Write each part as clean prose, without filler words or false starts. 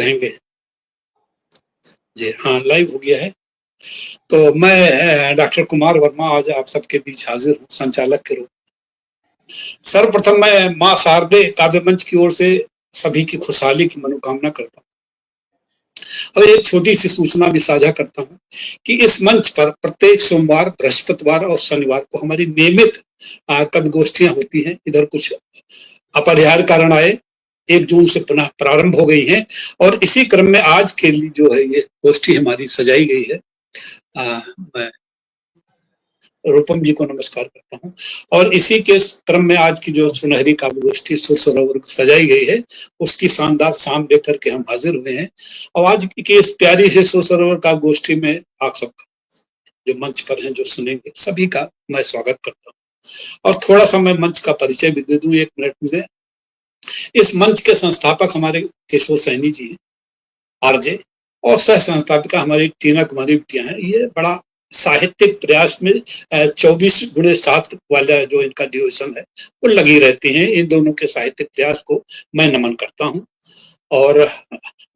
रहेंगे जी। हाँ, लाइव हो गया है। तो मैं डॉक्टर कुमार वर्मा आज आप सबके बीच हाजिर हूँ संचालक के रूप में। सर्वप्रथम मैं माँ शारदे काव्य मंच की ओर से सभी की खुशहाली की मनोकामना करता हूँ और एक छोटी सी सूचना भी साझा करता हूँ कि इस मंच पर प्रत्येक सोमवार, बृहस्पतिवार और शनिवार को हमारी नियमित कवि गोष्ठियां होती हैं। इधर कुछ अपरिहार्य कारण आए 1 जून से पुनः प्रारंभ हो गई हैं और इसी क्रम में आज के लिए जो है ये गोष्ठी हमारी सजाई गई है। मैं रूपम जी को नमस्कार करता हूँ और इसी के क्रम में आज की जो सुनहरी काव्य गोष्ठी सुर सरोवर सजाई गई है उसकी शानदार शाम लेकर के हम हाजिर हुए हैं। और आज की इस प्यारी से सुर सरोवर काव्य गोष्ठी में आप सबका जो मंच पर हैं, जो सुनेंगे, सभी का मैं स्वागत करता हूँ। और थोड़ा सा मैं मंच का परिचय भी दे दूं 1 मिनट में। इस मंच के संस्थापक हमारे केशव सैनी जी हैं, आरजे, और सह संस्थापिका हमारी टीना कुमारी बिटिया हैं। ये बड़ा साहित्यिक प्रयास में 24x7 वाला जो इनका ड्यूरेशन है वो लगी रहती हैं। इन दोनों के साहित्यिक प्रयास को मैं नमन करता हूँ और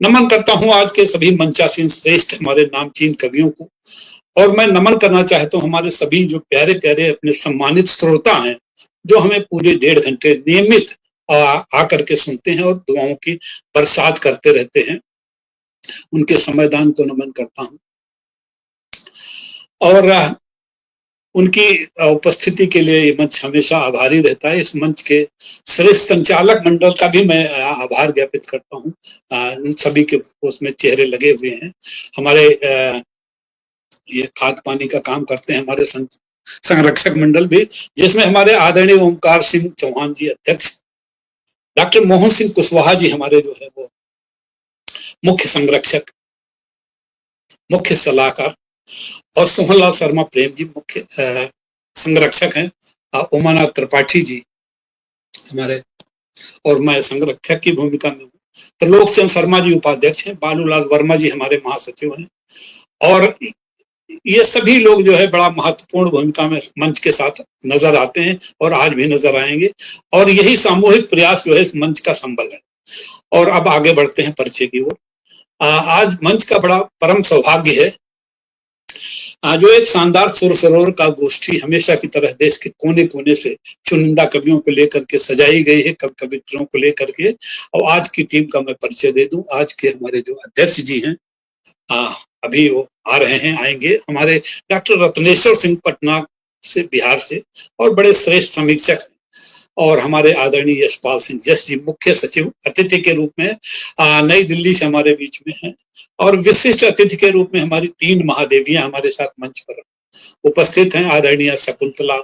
नमन करता हूँ आज के सभी मंचासीन श्रेष्ठ हमारे नामचीन कवियों को। और मैं नमन करना चाहता हूँ हमारे सभी जो प्यारे प्यारे अपने सम्मानित श्रोता हैं, जो हमें पूरे 1.5 घंटे नियमित आकर के सुनते हैं और दुआओं की बरसात करते रहते हैं। उनके समयदान को नमन करता हूँ और उनकी उपस्थिति के लिए ये मंच हमेशा आभारी रहता है। इस मंच के श्रेष्ठ संचालक मंडल का भी मैं आभार ज्ञापित करता हूँ। सभी के उसमें चेहरे लगे हुए हैं। हमारे ये खाद पानी का काम करते हैं हमारे संरक्षक मंडल भी, जिसमें हमारे आदरणीय ओमकार सिंह चौहान जी अध्यक्ष, डॉक्टर मोहन सिंह कुशवाहा जी हमारे जो है वो मुख्य संरक्षक, मुख्य सलाहकार, और सोहनलाल शर्मा प्रेम जी मुख्य संरक्षक हैं, उमानाथ त्रिपाठी जी हमारे, और मैं संरक्षक की भूमिका में हूँ। त्रिलोक चंद शर्मा जी उपाध्यक्ष हैं, बालूलाल वर्मा जी हमारे महासचिव हैं। और ये सभी लोग जो है बड़ा महत्वपूर्ण भूमिका में मंच के साथ नजर आते हैं और आज भी नजर आएंगे। और यही सामूहिक प्रयास जो है इस मंच का संबल है। और अब आगे बढ़ते हैं परिचय की ओर। आज मंच का बड़ा परम सौभाग्य है जो एक शानदार सुर सरोवर का गोष्ठी हमेशा की तरह देश के कोने कोने से चुनिंदा कवियों को लेकर के सजाई गई है, कवित्रों को लेकर के। और आज की टीम का मैं परिचय दे दूं। आज के हमारे जो अध्यक्ष जी हैं, अभी वो आ रहे हैं, आएंगे, हमारे डॉक्टर रत्नेश्वर सिंह पटना से, बिहार से, और बड़े श्रेष्ठ समीक्षक, और हमारे आदरणीय यशपाल सिंह यश जी मुख्य सचिव अतिथि के रूप में नई दिल्ली से हमारे बीच में हैं। और विशिष्ट अतिथि के रूप में हमारी 3 महादेवियां हमारे साथ मंच पर उपस्थित हैं। आदरणीय शकुंतला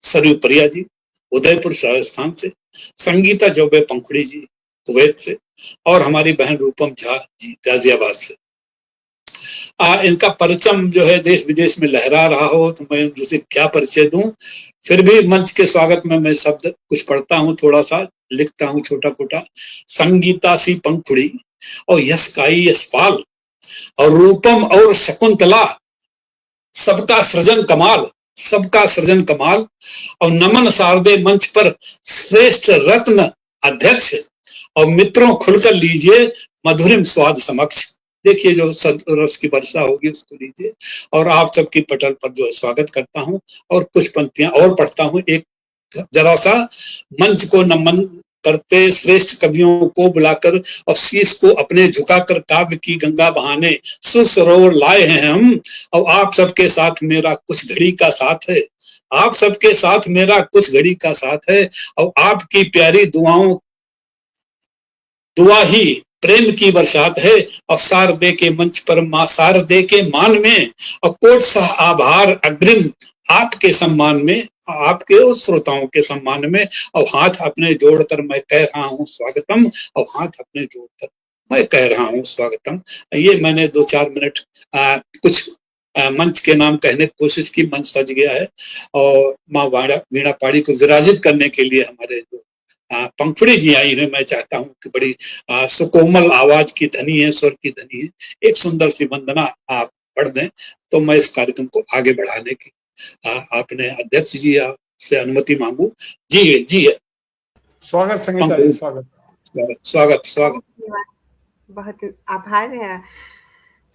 सरयू प्रिया जी उदयपुर राजस्थान से, संगीता चौबे पंखुड़ी जी कुवैत से, और हमारी बहन रूपम झा जी गाजियाबाद से। इनका परचम जो है देश विदेश में लहरा रहा हो तो मैं जैसे क्या परिचय दूं। फिर भी मंच के स्वागत में मैं शब्द कुछ पढ़ता हूँ, थोड़ा सा लिखता हूँ छोटा मोटा। संगीता सी पंखुड़ी और यशकाई यशपाल और रूपम और शकुंतला, सबका सृजन कमाल, सबका सृजन कमाल। और नमन शारदे मंच पर श्रेष्ठ रत्न अध्यक्ष और मित्रों खुलकर लीजिए मधुरिम स्वाद समक्ष। देखिए जो रस की वर्षा होगी उसको लीजिए। और आप सबकी पटल पर जो स्वागत करता हूँ और कुछ पंक्तियां और पढ़ता हूँ। एक जरा सा मंच को नमन करते श्रेष्ठ कवियों को बुलाकर और शीश को अपने झुकाकर काव्य की गंगा बहाने सुर सरोवर लाए हैं हम। और आप सबके साथ मेरा कुछ घड़ी का साथ है, आप सबके साथ मेरा कुछ घड़ी का साथ है। और आपकी प्यारी दुआ ही प्रेम की बरसात है। और शारदे के मंच पर मां शारदे के मान में और कोट सा आभार अग्रिम आपके सम्मान में, आपके उस श्रोताओं के सम्मान में। और हाथ अपने जोड़कर मैं कह रहा हूँ स्वागतम, और हाथ अपने जोड़कर मैं कह रहा हूँ स्वागतम। ये मैंने 2-4 मिनट कुछ मंच के नाम कहने की कोशिश की। मंच सज गया है और माँ वीणा पाड़ी को विराजित करने के लिए हमारे जो पंखुड़ी जी आई हुई, मैं चाहता हूँ कि बड़ी सुकोमल आवाज की धनी है, स्वर की धनी है, एक सुंदर सी वंदना आप पढ़ दें तो मैं इस कार्यक्रम को आगे बढ़ाने की आपने अध्यक्ष जी से अनुमति मांगू। जी जी, स्वागत संगीता जी, स्वागत स्वागत स्वागत स्वागत। बहुत आभार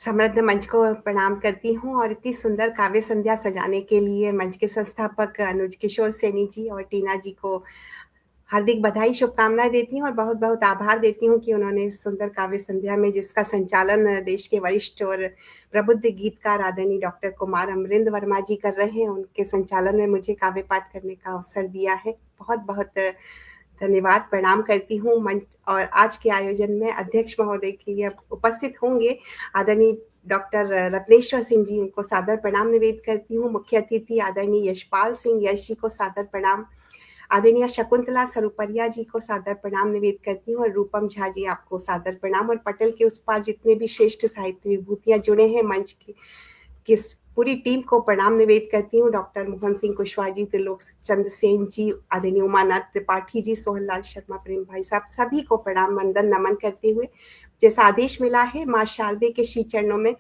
समृद्ध मंच को प्रणाम करती हूँ और इतनी सुंदर काव्य संध्या सजाने के लिए मंच के संस्थापक अनुज किशोर सैनी जी और टीना जी को हार्दिक बधाई, शुभकामनाएँ देती हूँ और बहुत-बहुत आभार देती हूँ कि उन्होंने इस सुंदर काव्य संध्या में जिसका संचालन देश के वरिष्ठ और प्रबुद्ध गीतकार आदरणीय डॉक्टर कुमार अमरिंद वर्मा जी कर रहे हैं, उनके संचालन में मुझे काव्य पाठ करने का अवसर दिया है। बहुत-बहुत धन्यवाद, प्रणाम करती हूँ मंच और आज के आयोजन में अध्यक्ष महोदय के लिए उपस्थित होंगे आदरणीय डॉक्टर रत्नेश्वर सिंह जी, उनको सादर प्रणाम निवेदित करती हूँ। मुख्य अतिथि आदरणीय यशपाल सिंह यश जी को सादर प्रणाम। आदरणीय शकुंतला सरुपरिया जी को सादर प्रणाम निवेदित करती हूँ और रूपम झा जी आपको सादर प्रणाम और पटल के उस पार जितने भी श्रेष्ठ साहित्य विभूतियां जुड़े हैं मंच की किस पूरी टीम को प्रणाम निवेदित करती हूँ। डॉक्टर मोहन सिंह कुशवाहा जी, त्रिलोक चंद्र सेन जी, आदरणीय उमानाथ त्रिपाठी जी, सोहनलाल शर्मा, प्रेम भाई साहब सभी को प्रणाम वंदन नमन करते हुए जैसा आदेश मिला है माँ शारदे के श्री चरणों में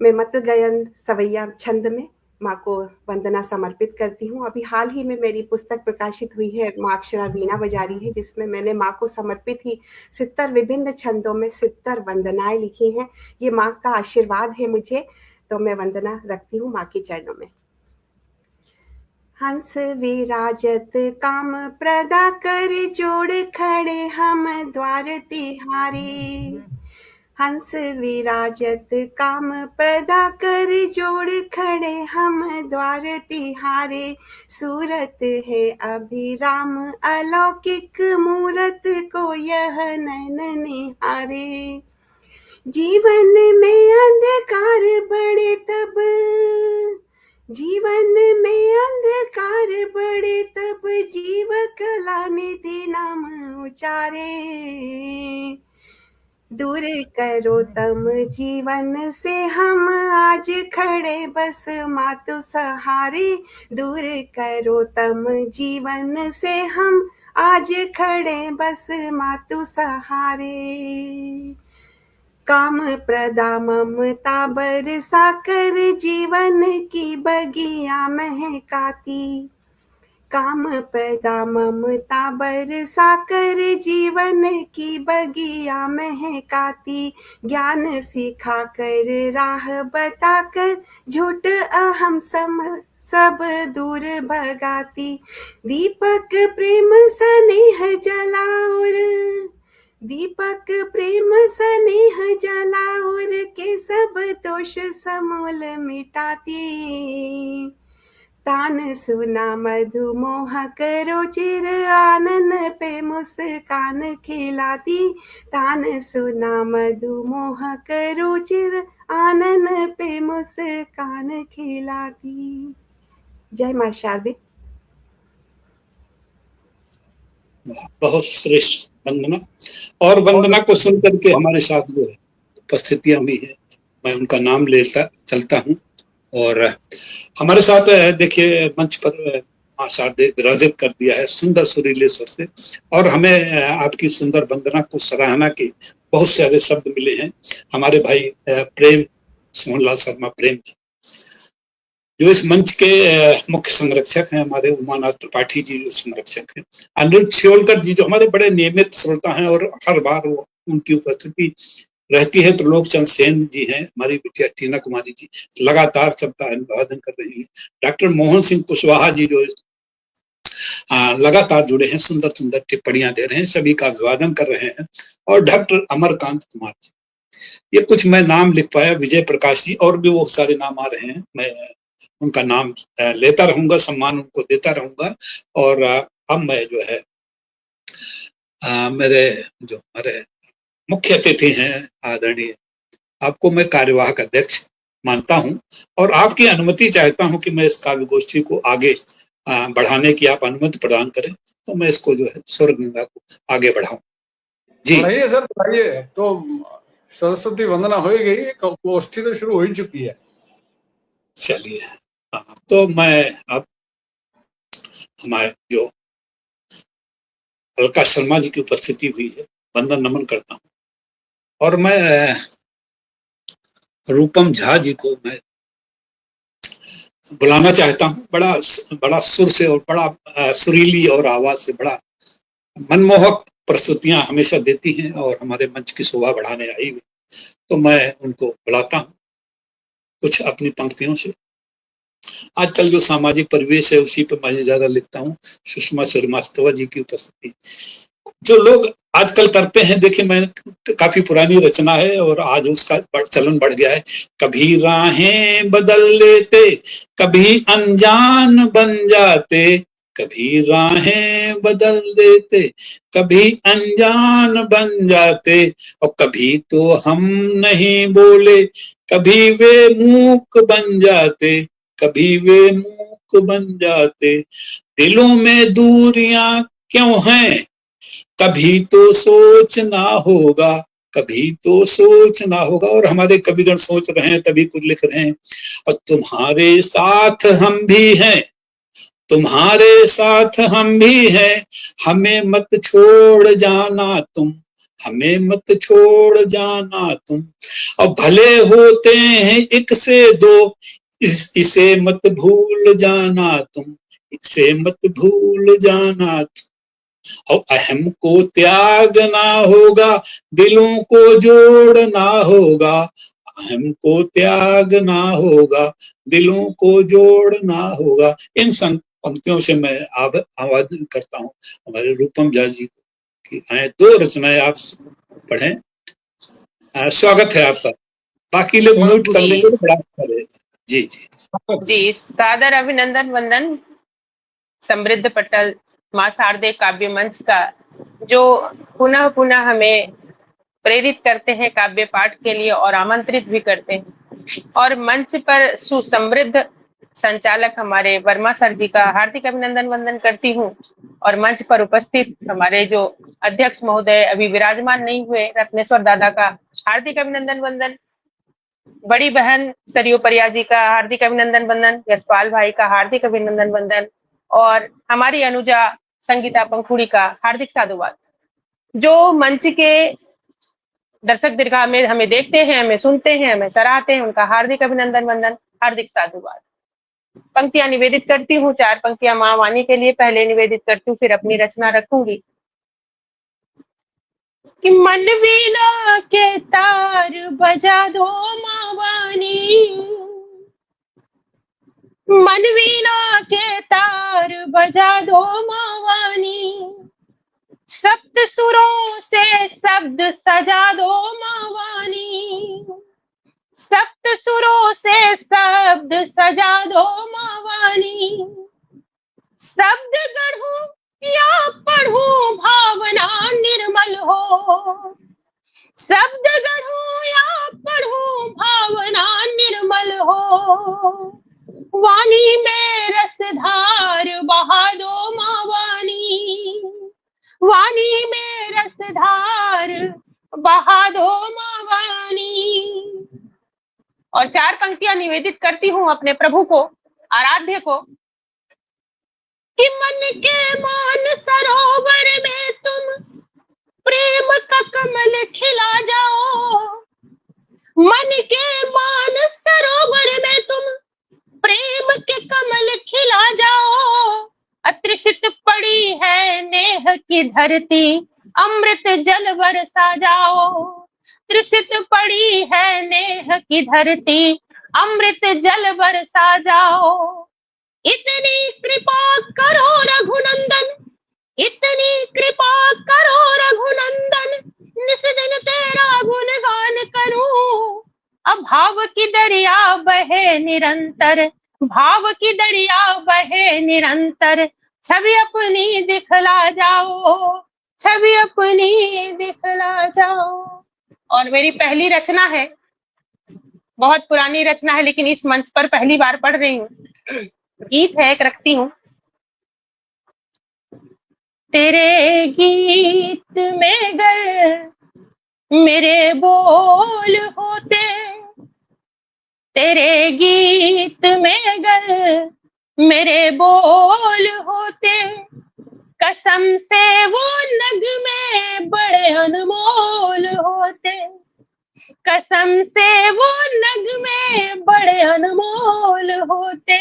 मैं मत गयन सवैया छंद में माँ को वंदना समर्पित करती हूँ। अभी हाल ही में मेरी पुस्तक प्रकाशित हुई है माँ अक्षरा वीणा बजा रही है, जिसमें मैंने माँ को समर्पित ही 70 विभिन्न छंदों में 70 वंदनाएं लिखी हैं। ये माँ का आशीर्वाद है मुझे, तो मैं वंदना रखती हूँ माँ के चरणों में। हंस विराजत काम प्रदा कर जोड़ खड़े हम द्वार तिहारे। हंस विराजत काम प्रदा कर जोड़ खड़े हम द्वार तिहारे। सूरत है अभिराम अलौकिक मूरत को यह नैन निहारे। जीवन में अंधकार बढ़े तब, जीवन में अंधकार बढ़े तब जीव कला निधि नाम उचारे। दूर करो तम जीवन से हम आज खड़े बस मातु सहारे। दूर करो तम जीवन से हम आज खड़े बस मातु सहारे। काम प्रदा ममता बरसा कर जीवन की बगिया महकाती। काम प्रदा ममता बरसा कर जीवन की बगिया महकाती। ज्ञान सिखा कर राह बता कर झूठ अहम सब दूर भगाती। दीपक प्रेम स्नेह जला और दीपक प्रेम स्नेह जला और के सब दोष समूल मिटाती। तान सुना मधुमोह करो चिर आनन पे मुस्कान खिलाती। तान सुना मधुमोह करो चिर आनन पे मुस्कान खिलाती। जय मां शारदे। बहुत श्रेष्ठ वंदना, और वंदना को सुन करके हमारे साथ जो उपस्थितियां हुई है मैं उनका नाम लेता चलता हूँ। और हमारे साथ देखिए मंच पर मां शारदे विराजित कर दिया है सुंदर सुरीले स्वर से, और हमें आपकी सुंदर वंदना को सराहना के बहुत सारे शब्द मिले हैं। हमारे भाई प्रेम सोहनलाल शर्मा प्रेम जी, जो इस मंच के मुख्य संरक्षक हैं, हमारे उमानाथ त्रिपाठी जी जो संरक्षक हैं, अनिरुद्ध श्योलकर जी जो हमारे बड़े नियमित श्रोता हैं और हर बार वो उनकी उपस्थिति रहती है। त्रिलोक चंद्र सेन जी हैं, हमारी बिटिया टीना कुमारी जी लगातार सबका अभिवादन कर रही है। डॉक्टर मोहन सिंह कुशवाहा जी जो लगातार जुड़े हैं, सुंदर सुंदर टिप्पणियां दे रहे हैं, सभी का अभिवादन कर रहे हैं। और डॉक्टर अमरकांत कुमार जी, ये कुछ मैं नाम लिख पाया, विजय प्रकाश जी, और भी बहुत सारे नाम आ रहे हैं। मैं उनका नाम लेता रहूंगा, सम्मान उनको देता रहूंगा। और अब मैं जो है मेरे जो हमारे मुख्य अतिथि हैं आदरणीय, आपको मैं कार्यवाहक अध्यक्ष मानता हूं और आपकी अनुमति चाहता हूं कि मैं इस काव्य गोष्ठी को आगे बढ़ाने की आप अनुमति प्रदान करें, तो मैं इसको जो है स्वर गंगा को आगे बढ़ाऊं। जी बढ़ाइए सर, बढ़ाइए। तो सरस्वती वंदना हो गई, गोष्ठी तो शुरू हो ही चुकी है। चलिए, तो मैं अब हमारे जो अलका शर्मा जी की उपस्थिति हुई है, वंदन नमन करता हूँ। और मैं रूपम झा जी को मैं बुलाना चाहता हूँ, बड़ा सुर से और बड़ा सुरीली और आवाज से बड़ा मनमोहक प्रस्तुतियां हमेशा देती हैं और हमारे मंच की शोभा बढ़ाने आई हुई, तो मैं उनको बुलाता हूँ कुछ अपनी पंक्तियों से। आजकल जो सामाजिक परिवेश है उसी पर मैं ज्यादा लिखता हूँ। सुषमा श्रीवास्तव जी की उपस्थिति जो लोग आजकल करते हैं, देखिए मैंने काफी पुरानी रचना है और आज उसका चलन बढ़ गया है। कभी राहें बदल लेते, कभी अनजान बन जाते, कभी राहें बदल देते, कभी अनजान बन जाते, और कभी तो हम नहीं बोले, कभी वे मूक बन जाते, कभी वे मूक बन जाते। दिलों में दूरियां क्यों हैं, कभी तो सोचना होगा, कभी तो सोचना होगा। और हमारे कविगण सोच रहे हैं तभी कुछ लिख रहे हैं। और तुम्हारे साथ हम भी हैं, तुम्हारे साथ हम भी हैं, हमें मत छोड़ जाना तुम, हमें मत छोड़ जाना तुम। और भले होते हैं एक से दो, इसे मत भूल जाना तुम, इसे मत भूल जाना तुम। और अहम को त्यागना होगा, दिलों को जोड़ना होगा, अहम को त्यागना होगा, दिलों को जोड़ना होगा। इन पंक्तियों से मैं आवाहन करता हूँ हमारे रूपम झा जी की आए दो रचनाएं आप पढ़ें। स्वागत है आपका। बाकी लोग म्यूट कर लेंगे तो बड़ा अच्छा रहेगा। जी जी जी, सादर अभिनंदन वंदन समृद्ध पटल मां शारदे काव्य मंच का, जो पुनः पुनः हमें प्रेरित करते हैं काव्य पाठ के लिए और आमंत्रित भी करते हैं। और मंच पर सुसमृद्ध संचालक हमारे वर्मा सर जी का हार्दिक अभिनंदन वंदन करती हूँ। और मंच पर उपस्थित हमारे जो अध्यक्ष महोदय अभी विराजमान नहीं हुए, रत्नेश्वर दादा का हार्दिक अभिनंदन वंदन, बड़ी बहन सरयू परिया जी का हार्दिक अभिनंदन वंदन, यशपाल भाई का हार्दिक अभिनंदन वंदन, और हमारी अनुजा संगीता पंखुड़ी का हार्दिक साधुवाद। जो मंच के दर्शक दीर्घा में हमें देखते हैं, हमें सुनते हैं, हमें सराहते हैं, उनका हार्दिक अभिनंदन वंदन, हार्दिक साधुवाद। पंक्तियां निवेदित करती हूँ, 4 पंक्तियां मां वाणी के लिए पहले निवेदित करती हूँ, फिर अपनी रचना रखूंगी। कि मन वीणा के तार बजा दो मां वाणी, मन वीणा के तार बजा दो मां वाणी, सप्त सुरों से शब्द सजा दो मां वाणी, सप्त सुरों से शब्द सजा दो मां वाणी, शब्द गढ़ूं या पढ़ूं भावना निर्मल हो, शब्द गढ़ूं या पढ़ूं भावना निर्मल हो, वाणी में रसधार बहा दो मां वाणी, वाणी में रसधार बहा दो मां वाणी। और 4 पंक्तियां निवेदित करती हूँ अपने प्रभु को, आराध्य को। कि मन के मान सरोवर में तुम प्रेम का कमल खिला जाओ, मन के मान सरोवर में तुम प्रेम के कमल खिला जाओ, अतृषित पड़ी है नेह की धरती अमृत जल बरसा जाओ, तृषित पड़ी है नेह की धरती अमृत जल बरसा जाओ। इतनी कृपा करो रघुनंदन, इतनी कृपा करो रघुनंदन, निस दिन तेरा गुणगान करूं, अब भाव की दरिया बहे निरंतर, भाव की दरिया बहे निरंतर, छवि अपनी दिखला जाओ, छवि अपनी दिखला जाओ। और मेरी पहली रचना है, बहुत पुरानी रचना है लेकिन इस मंच पर पहली बार पढ़ रही हूँ। गीत है, एक रखती हूँ। तेरे गीत में गर मेरे बोल होते, तेरे गीत में गर मेरे बोल होते, कसम से वो नगमे बड़े अनमोल होते, कसम से वो नगमे बड़े अनमोल होते,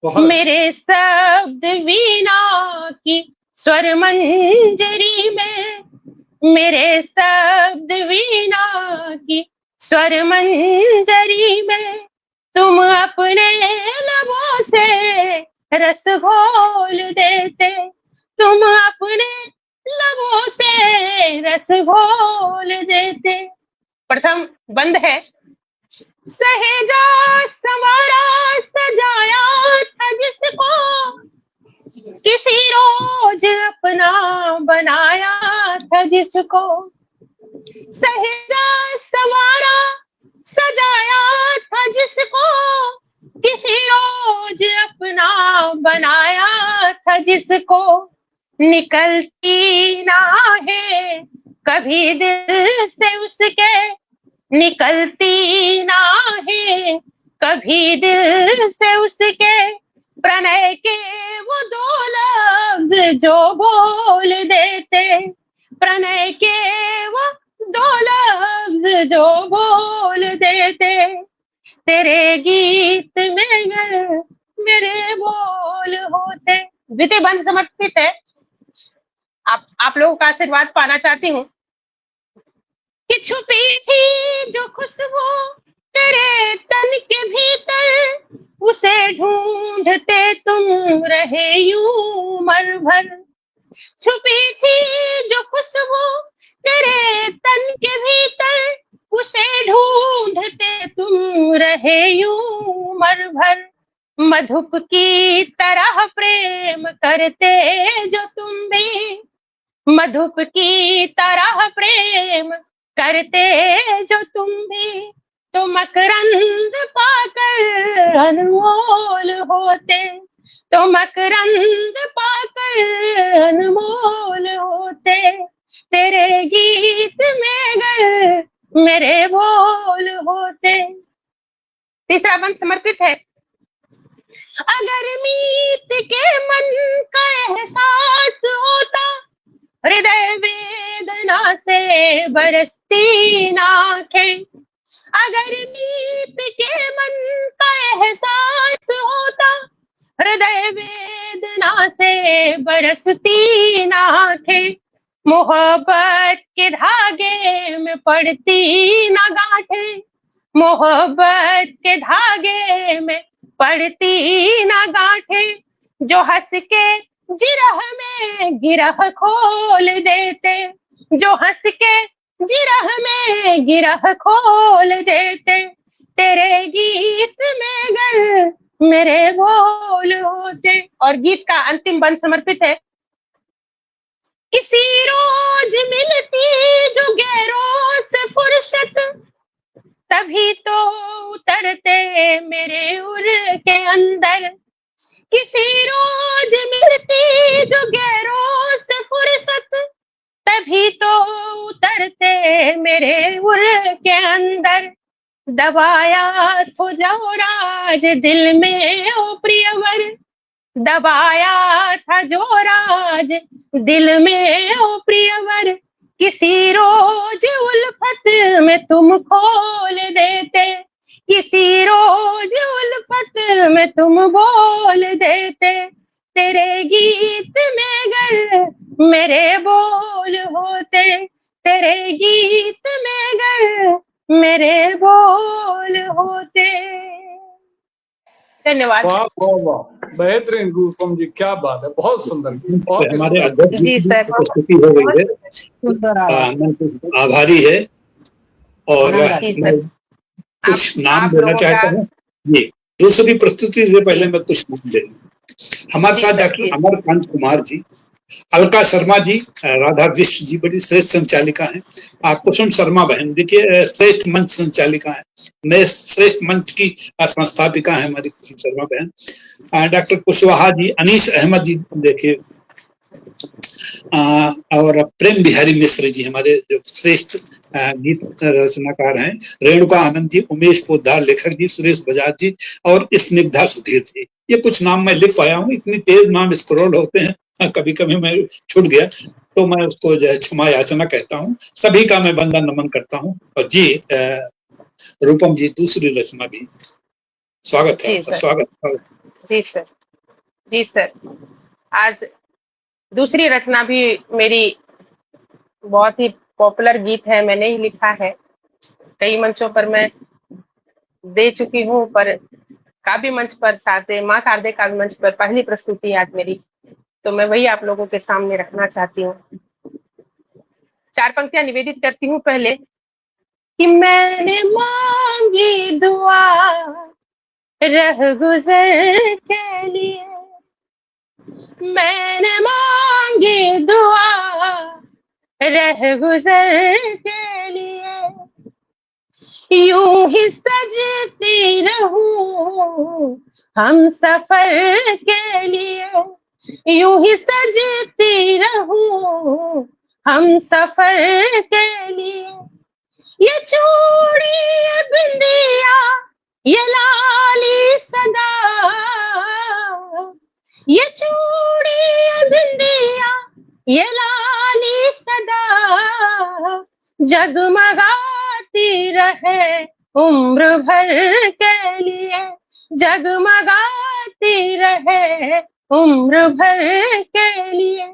मेरे शब्द वीणा की स्वर मंजरी में मेरे शब्द वीणा की, स्वर मंजरी में तुम अपने लबों से रस घोल देते, तुम अपने लबों से रस घोल देते। प्रथम बंद है। सहेजा संवारा सजाया था जिसको, किसी रोज अपना बनाया था जिसको, सहेजा संवारा सजाया था जिसको, किसी रोज अपना बनाया था जिसको। निकलती ना है कभी दिल से उसके, निकलती ना है कभी दिल से उसके, प्रणय के वो दो लफ्ज जो बोल देते, प्रणय के वो दो लफ्ज जो बोल देते। तेरे गीत में मेरे बोल होते। द्वितीय बंद समर्पित है। आप लोगों का आशीर्वाद पाना चाहती हूँ। कि छुपी थी जो खुशबू तेरे तन के भीतर, उसे ढूंढते तुम रहे यूं उम्र भर। छुपी थी जो खुशबू तेरे तन के भीतर, उसे ढूंढते तुम रहे यूं उम्र भर। मधुप की तरह प्रेम करते जो तुम भी, मधुप की तरह प्रेम करते जो तुम भी, तो मकरंद पाकर अनमोल होते, तो मकरंद पाकर अनमोल होते। तेरे गीत में गर मेरे बोल होते। तीसरा बंद समर्पित है। अगर मीत के मन का एहसास होता, हृदय वेदना से बरसती नाखें। अगर मीत के मन का एहसास होता, हृदय वेदना से बरसती नाखें। मोहब्बत के धागे में पड़ती ना गांठें, मोहब्बत के धागे में पड़ती ना गांठें। जो हंस के जिरह में गिरह खोल देते, जो हंस के जिरह में गिरह खोल देते। तेरे गीत में गर मेरे बोल होते। और गीत का अंतिम बंद समर्पित है। किसी रोज मिलती जो गैरों से फुर्सत, तभी तो उतरते मेरे उर के अंदर। किसी रोज मिलती जो गैरों से फुर्सत, तभी तो उतरते मेरे उर के अंदर। दबाया तो जो राज दिल में ओ प्रियवर, दबाया था जो राज दिल में ओ प्रियवर। किसी रोज उल्फत में तुम खोल देते, किसी रोज उल्फत में तुम बोल देते। तेरे गीत में गर मेरे बोल होते, तेरे गीत में गर मेरे बोल होते। धन्यवाद। वाह वाह वाह, बेहतरीन रूपम जी, क्या बात है, बहुत सुंदर, बहुत ही हमारे सुंदर। अध्यक्ष जी की सर। उपस्थिति हो गई है, मैं आभारी है। और जी मैं सर। कुछ नाम आप देना लोगों चाहता का हूँ। ये दूसरी प्रस्तुति से पहले मैं कुछ नाम दे दूं। हमारे जी साथ सर, डॉक्टर जी। अमरकांत कुमार जी, अलका शर्मा जी, राधा विष्ट जी बड़ी श्रेष्ठ संचालिका हैं। कुसुम शर्मा बहन देखिए श्रेष्ठ मंच संचालिका है, नए श्रेष्ठ मंच की संस्थापिका है हमारी कुसुम शर्मा बहन। डॉक्टर कुशवाहा जी, अनीस अहमद जी देखिए, और प्रेम बिहारी मिश्र जी हमारे जो श्रेष्ठ गीत रचनाकार हैं। रेणुका आनंद जी, उमेश पोद्दार लेखक जी, सुरेश बजाज जी और स्निग्धा सुधीर जी। ये कुछ नाम मैं लिख पाया हूँ, इतनी तेज नाम स्क्रॉल होते हैं, कभी कभी मैं छूट गया तो मैं उसको जो है क्षमा याचना कहता हूँ। सभी का मैं वंदन नमन करता हूँ। और जी रूपम जी दूसरी रचना भी स्वागत है। जी सर। स्वागत। जी सर, जी सर। आज दूसरी रचना भी मेरी बहुत ही पॉपुलर गीत है, मैंने ही लिखा है, कई मंचों पर मैं दे चुकी हूँ, पर काव्य मंच पर माँ शारदे काव्य मंच पर पहली प्रस्तुति आज मेरी, तो मैं वही आप लोगों के सामने रखना चाहती हूँ। 4 पंक्तियां निवेदित करती हूँ पहले कि मैंने मांगी दुआ रह गुजर के लिए, मैंने मांगी दुआ रह गुजर के लिए, यूं ही सजती रहूं हम सफर के लिए, यूं ही सजती रहूं हम सफर के लिए, ये चूड़ी ये बिंदिया ये लाली सदा, ये चूड़ी ये बिंदिया ये लाली सदा, जगमगाती रहे उम्र भर के लिए, जगमगाती रहे उम्र भर के लिए।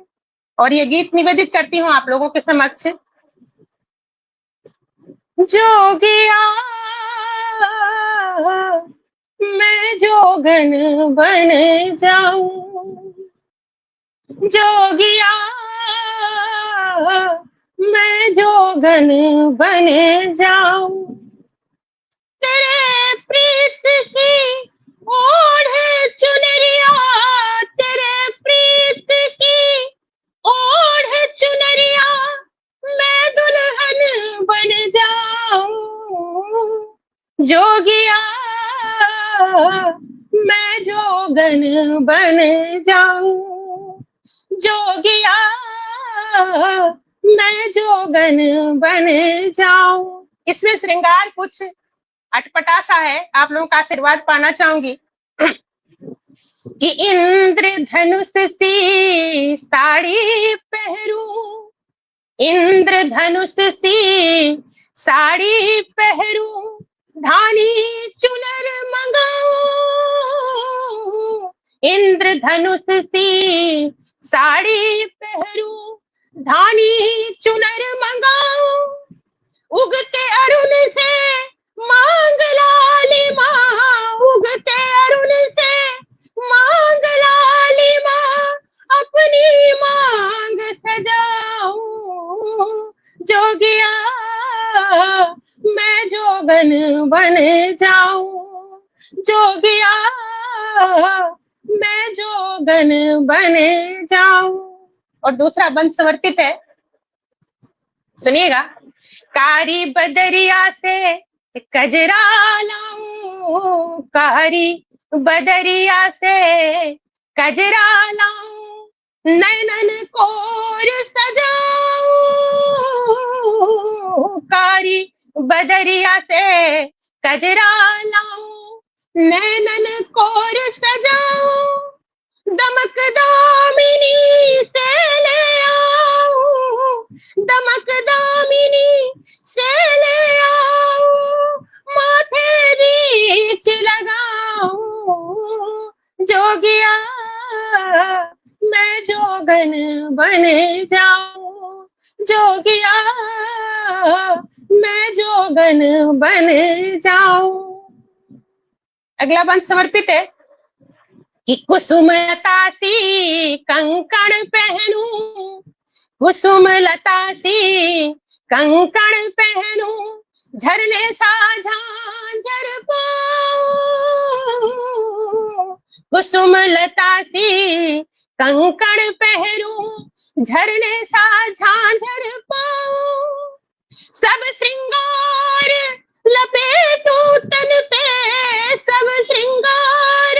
और ये गीत निवेदित करती हूँ आप लोगों के समक्ष। जोगिया मैं जोगन बन जाऊं, जोगिया मैं जोगन बन जाऊं, तेरे प्रीत की ओढ़े चुनरिया, तेरे प्रीत की ओढ़े चुनरिया मैं दुल्हन बन जाऊं, जोगिया मैं जोगन बन जाऊं, जोगिया मैं जोगन बन जाऊं। इसमें श्रृंगार कुछ अटपटा सा है, आप लोगों का आशीर्वाद पाना चाहूंगी कि इंद्र धनुष सी साड़ी पहरूं, इंद्र धनुष सी साड़ी पहरूं, धानी चुनर मंगाऊं, इंद्र धनुष सी साड़ी पहरूं, धानी चुनर मंगाऊं, उगते अरुण से मांग लाली माँ, उगते अरुण से मांग लाली माँ, अपनी मांग सजाऊं, जोगिया मैं जोगन बन जाऊं, जोगिया मैं जोगन बन जाऊं। और दूसरा बंद समर्पित है, सुनिएगा। कारी बदरिया से कजरा लाऊं, कारी बदरिया से कजरा लाऊं, नैनन कोर सजाऊं, कारी बदरिया से कजरा लाऊं, नैनन कोर सजाऊं, दमक दामिनी से ले आऊं, दमक दामिनी से ले आऊं, माथे बीच लगाऊं, जोगिया मैं जोगन बन जाऊं, जोगिया मैं जोगन बन जाऊं। अगला बंद समर्पित है कि कुसुम लता सी कंकण पहनूं, कुसुम लता सी कंकण पहनूं, झरने सा झांझर पाऊं, कुसुम लता सी कंकण पहनूं, झरने सा झांझर पाऊं, सब श्रृंगार लपेटूं तन पे, सब श्रृंगार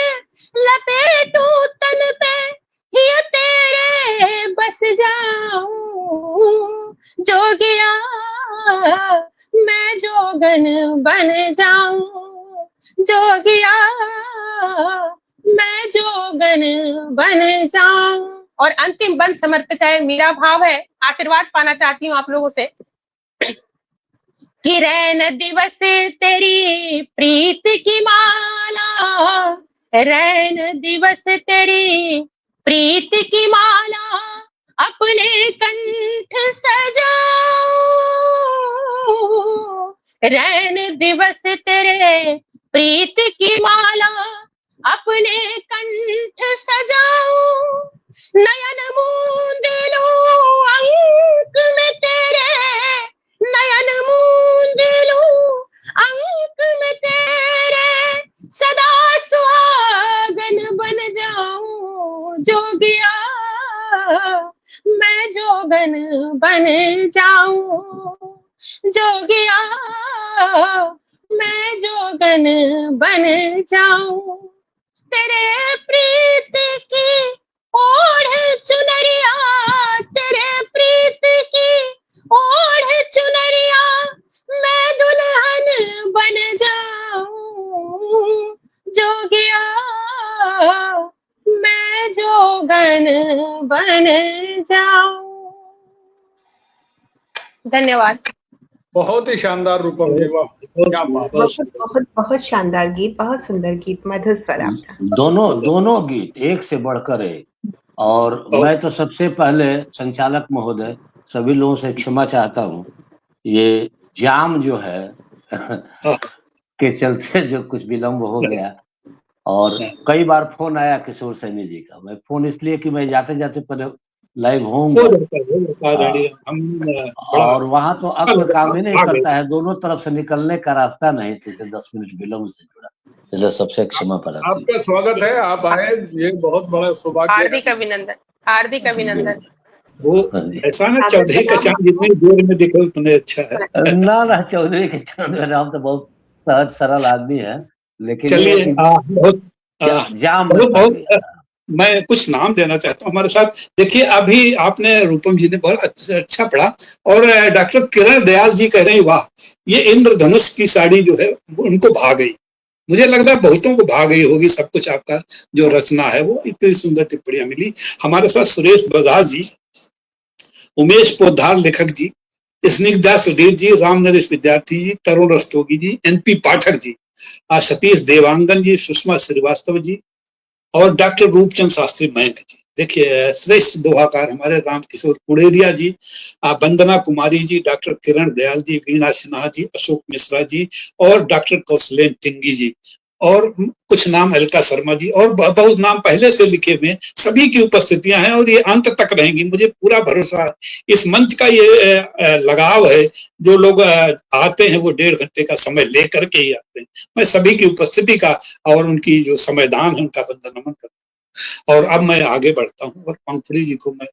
लपेटूं तन पे, ही तेरे बस जाऊं, जोगिया मैं जोगन बन जाऊं, जोगिया मैं जोगन बन जाऊं। और अंतिम बंद समर्पित है, मेरा भाव है, आशीर्वाद पाना चाहती हूँ आप लोगों से कि रैन दिवस तेरी प्रीत की माला, रैन दिवस तेरी प्रीत की माला, अपने कंठ सजाऊं, रैन दिवस तेरे प्रीत की माला अपने कंठ सजाऊं, नयन मूंद लूं अंक में तेरे, नयन मूंद लूं अंक में तेरे, सदा सुहागन बन जाऊं जोगिया, मैं जोगन बन जाऊं जोगिया, मैं जोगन बन जाऊं, तेरे प्रीत की ओढ़ चुनरिया, तेरे प्रीत की ओढ़ चुनरिया, मैं दुल्हन बन जाऊं जोगिया, मैं जोगन बन जाऊं। धन्यवाद। बहुत ही शानदार रूपम जी, वाह क्या बात। बहुत बहुत बहुत शानदार गीत, बहुत सुंदर गीत, मधुर स्वर आपका। दोनों गीत एक से बढ़कर एक। और मैं तो सबसे पहले संचालक महोदय सभी लोगों से क्षमा चाहता हूँ, ये जाम जो है के चलते जो कुछ विलम्ब हो गया, और कई बार फोन आया किशोर सैनी जी का। मैं फोन इसलिए कि मैं जाते जाते पहले लाइव होऊंगा, और वहां तो अक्ल काम ही नहीं करता है, दोनों तरफ से निकलने का रास्ता नहीं, तो 10 मिनट विलम्ब से जुड़ा, इसलिए सबसे क्षमा प्रार्थना। आपका स्वागत है, आप आए, ये बहुत बड़ा सौभाग्य। हार्दिक अभिनंदन, हार्दिक अभिनंदन। वो ऐसा ना चौधरी का चांद जितनी देर में दिखे उतने अच्छा है। ना चौधरी के चांद में हम तो बहुत सहज सरल आदमी है, लेकिन चलिए बहुत मैं कुछ नाम देना चाहता हूँ हमारे साथ। देखिए अभी आपने रूपम जी ने बहुत अच्छा पढ़ा, और डॉक्टर किरण दयाल जी कह रहे हैं वाह ये इंद्रधनुष की साड़ी जो है उनको भा गई। मुझे लग रहा है बहुतों को भा गई होगी, सब कुछ आपका जो रचना है वो इतनी सुंदर टिप्पणियां मिली। हमारे साथ सुरेश बजाज जी, उमेश पोद्दार लेखक जी, स्निग्धा सुधीर जी, राम नरेश विद्यार्थी जी, तरुण रस्तोगी जी, एनपी पाठक जी, सतीश देवांगन जी, सुषमा श्रीवास्तव जी, और डॉक्टर रूपचंद शास्त्री मयंक जी। देखिए श्रेष्ठ दोहाकार हमारे राम किशोर कुड़ेरिया जी, वंदना कुमारी जी, डॉक्टर किरण दयाल जी, वीणा सिन्हा जी, अशोक मिश्रा जी, और डॉक्टर कौशलेन टिंगी जी, और कुछ नाम अलका शर्मा जी, और बहुत नाम पहले से लिखे हुए। सभी की उपस्थितियां हैं और ये अंत तक रहेंगी, मुझे पूरा भरोसा है। इस मंच का ये लगाव है, जो लोग आते हैं वो 1.5 घंटे का समय लेकर के ही आते हैं। मैं सभी की उपस्थिति का और उनकी जो संविधान है उनका वंदन नमन करता हूँ। और अब मैं आगे बढ़ता हूँ, और पंखुड़ी जी को मैं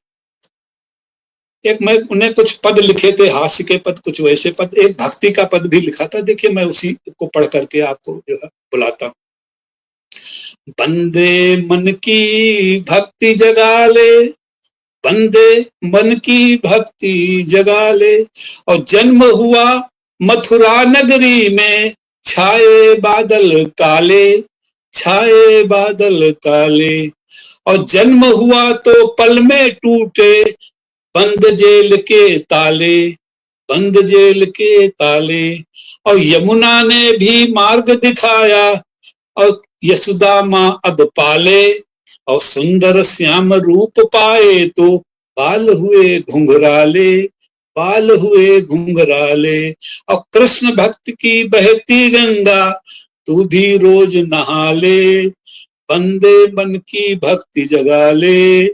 उन्हें कुछ पद लिखे थे, हास्य के पद, कुछ वैसे पद, एक भक्ति का पद भी लिखा था। देखिए मैं उसी को पढ़ करके आपको जो है बुलाता हूँ। बंदे मन की भक्ति जगा ले, बंदे मन की भक्ति जगा ले, और जन्म हुआ मथुरा नगरी में, छाए बादल काले, छाए बादल काले, और जन्म हुआ तो पल में टूटे बंद जेल के ताले, बंद जेल के ताले, और यमुना ने भी मार्ग दिखाया, और यशोदा माँ अब पाले, और सुंदर श्याम रूप पाए तो बाल हुए घुंघराले, बाल हुए घुंघराले, और कृष्ण भक्त की बहती गंगा तू भी रोज नहा ले, बंदे मन की भक्ति जगा ले,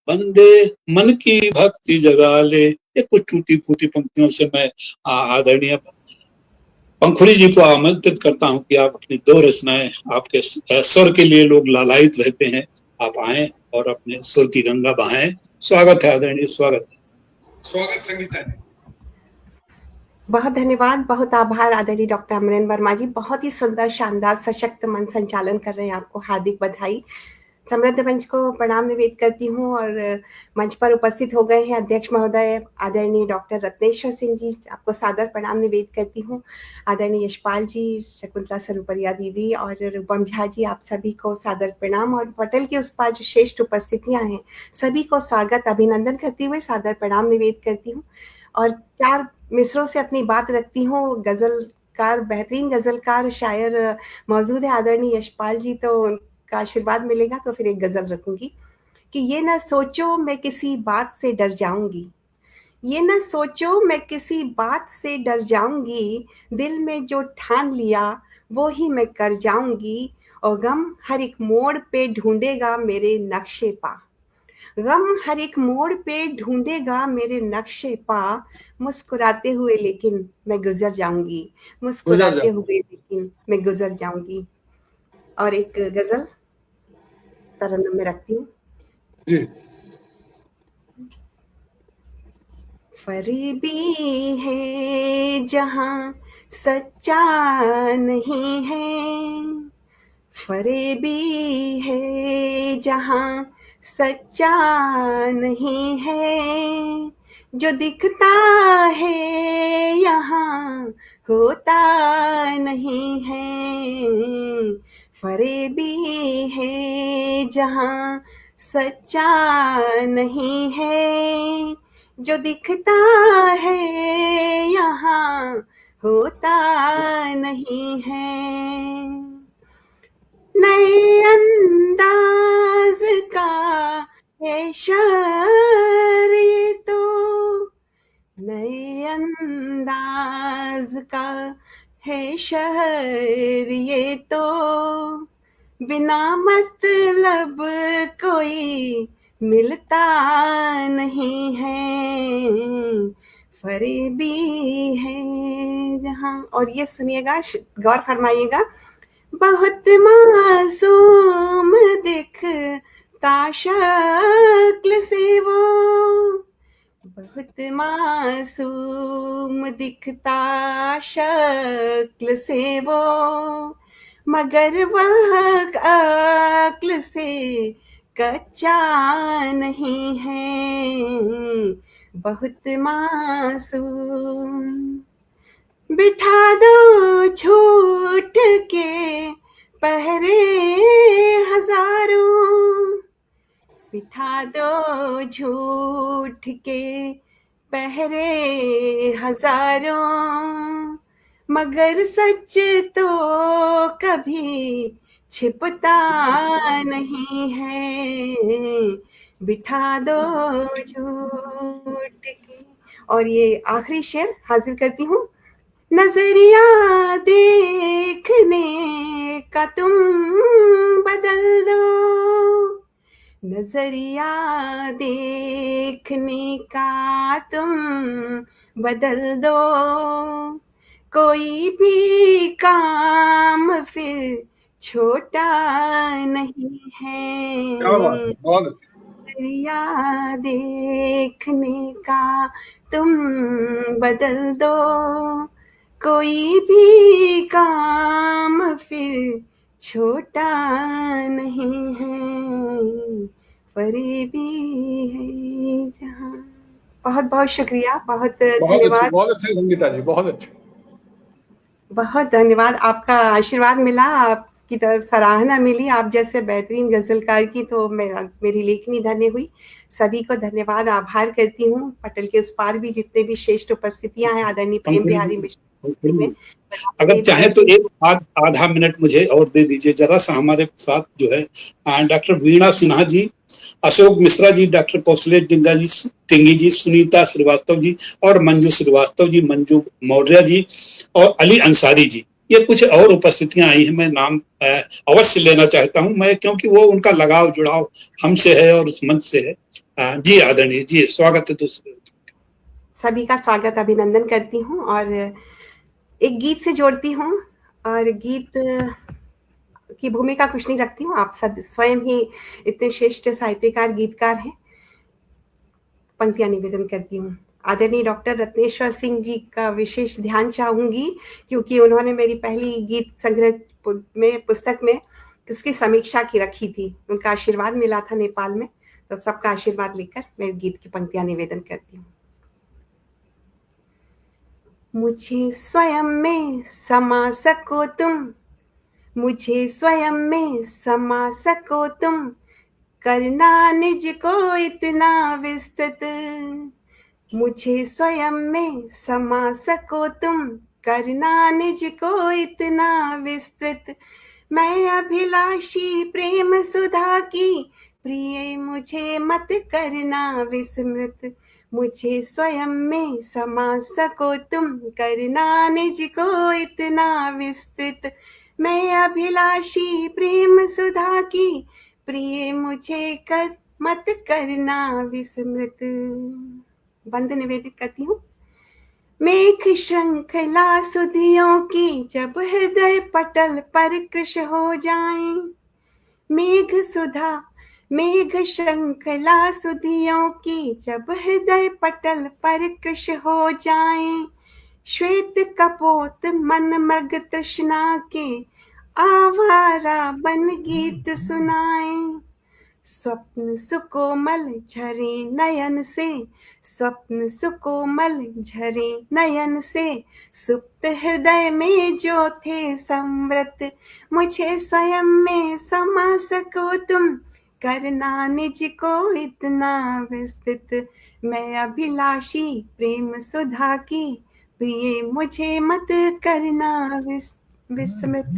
बंदे मन की भक्ति जगा ले। ये कुछ टूटी फूटी पंक्तियों से मैं आदरणीय पंखुड़ी जी को आमंत्रित करता हूं कि आप अपनी 2 रचनाएं, आपके स्वर के लिए लोग लालायित रहते हैं, आप आए और अपने स्वर की गंगा बहाएं। स्वागत है आदरणीय, स्वागत संगीता जी। बहुत धन्यवाद, बहुत आभार आदरणीय डॉक्टर अमरेन वर्मा जी। बहुत ही सुंदर, शानदार, सशक्त मन संचालन कर रहे हैं, आपको हार्दिक बधाई। समृद्ध मंच को प्रणाम निवेदित करती हूँ, और मंच पर उपस्थित हो गए हैं अध्यक्ष महोदय आदरणीय डॉक्टर रत्नेश्वर सिंह जी, आपको सादर प्रणाम निवेदित करती हूँ। आदरणीय यशपाल जी, शकुंतला सरुपरिया दीदी और रूपम झा जी, आप सभी को सादर प्रणाम, और पटल के उस पार जो श्रेष्ठ उपस्थितियाँ हैं सभी को स्वागत अभिनंदन करते हुए सादर प्रणाम निवेदित करती हूँ। और 4 मिसरों से अपनी बात रखती हूँ। गजलकार, बेहतरीन गजलकार शायर मौजूद है आदरणीय यशपाल जी, तो का आशीर्वाद मिलेगा तो फिर एक गजल रखूंगी कि कि ये न सोचो मैं किसी बात से डर जाऊंगी, ये न सोचो मैं किसी बात से डर जाऊंगी, दिल में जो ठान लिया वो ही मैं कर जाऊंगी, और गम हर एक मोड़ पे ढूंढेगा मेरे नक्शे पा, गम हर एक मोड़ पे ढूंढेगा मेरे नक्शे पा, मुस्कुराते हुए लेकिन मैं गुजर जाऊंगी, मुस्कुराते हुए लेकिन मैं गुजर जाऊंगी। और एक गजल तरन्नुम में रखती हूँ। जी। फरेबी है जहां सच्चा नहीं है, फरेबी है जहां सच्चा नहीं है, जो दिखता है यहाँ होता नहीं है, फरेबी है जहां सच्चा नहीं है, जो दिखता है यहाँ होता नहीं है, नए अंदाज का है शहर ये तो, नए अंदाज का है शहर ये तो, बिना मतलब कोई मिलता नहीं है, फरेबी है जहां। और ये सुनिएगा, गौर फरमाइएगा, बहुत मासूम दिखता शक्ल से वो, बहुत मासूम दिखता शक्ल से वो, मगर वह अक्ल से कच्चा नहीं है, बहुत मासूम। बिठा दो छूट के पहरे हजारों, बिठा दो झूठ के पहरे हजारों, मगर सच तो कभी छिपता नहीं है, बिठा दो झूठ के। और ये आखिरी शेर हाजिर करती हूँ। नजरिया देखने का तुम बदल दो, नजरिया देखने का तुम बदल दो, कोई भी काम फिर छोटा नहीं है, नजरिया देखने का तुम बदल दो, कोई भी काम फिर छोटा नहीं है, फरेबी है जहां। बहुत बहुत शुक्रिया, बहुत धन्यवाद। बहुत अच्छे संगीता जी, बहुत अच्छे, बहुत धन्यवाद। आपका आशीर्वाद मिला, आपकी तरफ सराहना मिली आप जैसे बेहतरीन गजलकार की, तो मेरी लेखनी धन्य हुई। सभी को धन्यवाद, आभार करती हूँ। पटल के उस पार भी जितने भी श्रेष्ठ उपस्थितियां हैं, आदरणीय प्रेम बिहारी मिश्र, अगर चाहे तो एक आधा मिनट मुझे और दे दीजिए जरा सा। हमारे साथ जो है डॉक्टर वीणा सिन्हा जी, अशोक मिश्रा जी, डॉक्टर कौशलेश टिंगी जी, सुनीता श्रीवास्तव जी और मंजू श्रीवास्तव जी, मंजू मौर्य जी और अली अंसारी जी, ये कुछ और उपस्थितियां आई हैं। मैं नाम अवश्य लेना चाहता हूं मैं, क्योंकि वो उनका लगाव जुड़ाव हमसे है और उस मंच से है। जी आदरणीय जी, स्वागत है। दूसरे सभी का स्वागत, अभिनंदन करती हूँ और एक गीत से जोड़ती हूँ, और गीत की भूमिका कुछ नहीं रखती हूँ, आप सब स्वयं ही इतने श्रेष्ठ साहित्यकार गीतकार हैं। पंक्तियां निवेदन करती हूँ। आदरणीय डॉक्टर रत्नेश्वर सिंह जी का विशेष ध्यान चाहूंगी, क्योंकि उन्होंने मेरी पहली गीत संग्रह में पुस्तक में उसकी समीक्षा की रखी थी। उनका आशीर्वाद मिला था नेपाल में, तो सबका आशीर्वाद लेकर मैं गीत की पंक्तियां निवेदन करती हूँ। मुझे स्वयं में समा सको तुम, मुझे स्वयं में समा सको तुम, करना निज को इतना विस्तृत, मुझे स्वयं में समा सको तुम, करना निज को इतना विस्तृत, मैं अभिलाषी प्रेम सुधा की प्रिय मुझे मत करना विस्मृत, मुझे स्वयं में समा सको तुम, करना निज को इतना विस्तृत। मैं अभिलाषी प्रेम सुधा की, प्रिय मुझे कर मत करना विस्मृत। बंद निवेदित करती हूँ। मेघ श्रृंखला सुधियों की, जब हृदय पटल पर कृश हो जाए। मेघ श्रृंखला सुधियों की, जब हृदय पटल पर कृश हो जाए। श्वेत कपोत मन मृग तृष्णा के, आवारा बन गीत सुनाए। स्वप्न सुकोमल झरे नयन से, स्वप्न सुकोमल झरे नयन से, सुप्त हृदय में जो थे समृत, मुझे स्वयं में समा सको तुम, करना निज को इतना विस्तृत। मैं अभिलाषी प्रेम सुधा की, प्रिय मुझे मत करना विस्मृत।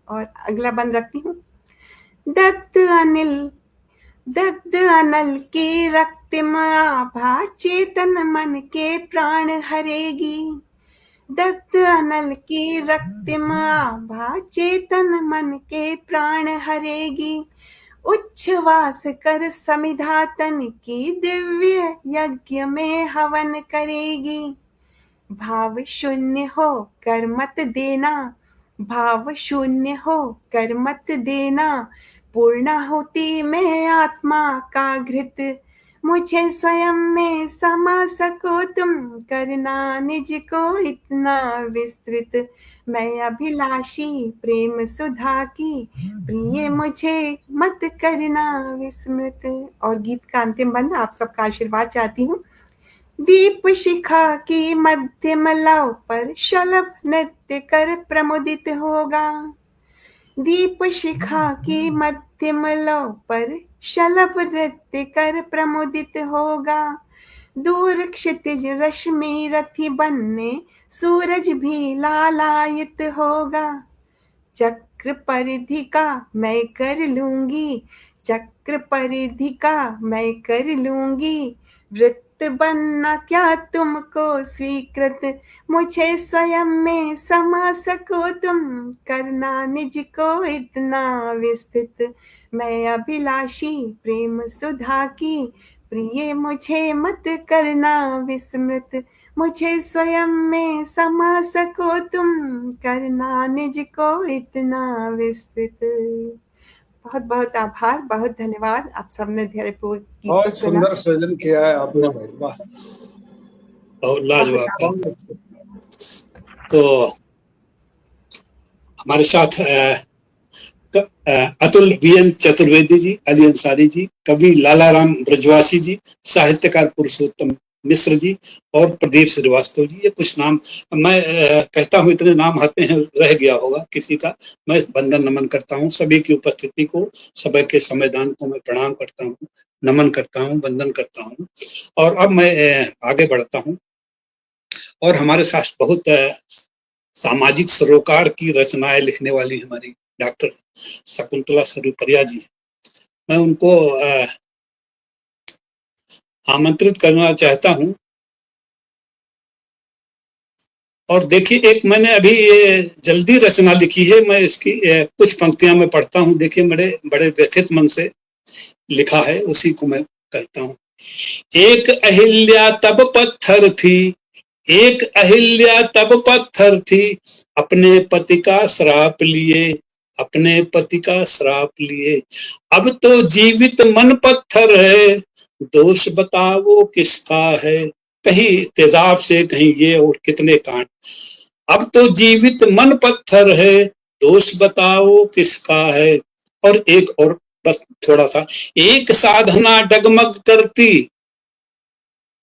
और अगला बंद रखती हूँ। दग्ध अनल की रक्तिम आभा, चेतन मन के प्राण हरेगी। दग्ध अनल की रक्तिम आभा, चेतन मन के प्राण हरेगी। उच्छ्वास कर समिधा तन की, दिव्य यज्ञ में हवन करेगी। भाव शून्य हो कर मत देना, भाव शून्य हो कर मत देना, पूर्णाहुति में आत्मा का घृत, मुझे स्वयं में समा सको तुम, करना निज को इतना विस्तृत। मैं अभिलाषी प्रेम सुधा की, प्रिय मुझे मत करना विस्मृत। और गीत का अंतिम बंद आप सबका आशीर्वाद चाहती हूँ। दीप शिखा की मध्यम लौ पर, शलभ नृत्य कर प्रमुदित होगा। दीप शिखा की मध्यम लौ पर, शलभ नृत्य कर प्रमुदित होगा। दूर क्षितिज रश्मि रथी बनने, सूरज भी लालायित होगा। चक्र परिधि का मैं कर लूंगी, चक्र परिधि का मैं कर लूंगी। वृत्त बनना क्या तुमको स्वीकृत, मुझे स्वयं में समा सको तुम, करना निज को इतना विस्तृत। मैं अभिलाषी प्रेम सुधा की, प्रिय मुझे मत करना विस्मृत, मुझे स्वयं में समा सको तुम, करना निज को इतना विस्तृत। बहुत बहुत आभार, बहुत धन्यवाद। आप सबने धैर्यपूर्वक गीत को बहुत सुना। सुंदर सृजन किया है आपने भाई, वाह। और लाजवाब। बहुत अच्छा। तो हमारे साथ अतुल बीएन चतुर्वेदी जी, अली अंसारी जी, कवि लालाराम ब्रजवासी जी, साहित्यकार पुरुषोत्तम मिश्र जी और प्रदीप श्रीवास्तव जी। ये कुछ नाम मैं कहता हूँ, इतने नाम आते हैं, रह गया होगा किसी का। मैं वंदन नमन करता हूँ सभी की उपस्थिति को, सभी के संविधान को मैं प्रणाम करता हूँ, नमन करता हूँ, वंदन करता हूँ। और अब मैं आगे बढ़ता हूँ। और हमारे साथ बहुत सामाजिक सरोकार की रचनाएं लिखने वाली हमारी डॉक्टर शकुंतला स्वरूपरिया जी, मैं उनको आमंत्रित करना चाहता हूं। और देखिए, एक मैंने अभी ये जल्दी रचना लिखी है, मैं इसकी कुछ पंक्तियां मैं पढ़ता हूं। देखिए, बड़े व्यथित मन से लिखा है, उसी को मैं कहता हूं। एक अहिल्या तब पत्थर थी, एक अहिल्या तब पत्थर थी, अपने पति का श्राप लिए, अपने पति का श्राप लिए। अब तो जीवित मन पत्थर है, दोष बताओ किसका है। कहीं तेजाब से, कहीं ये, और कितने कांड। अब तो जीवित मन पत्थर है, दोष बताओ किसका है। और एक और बस थोड़ा सा। एक साधना डगमग करती,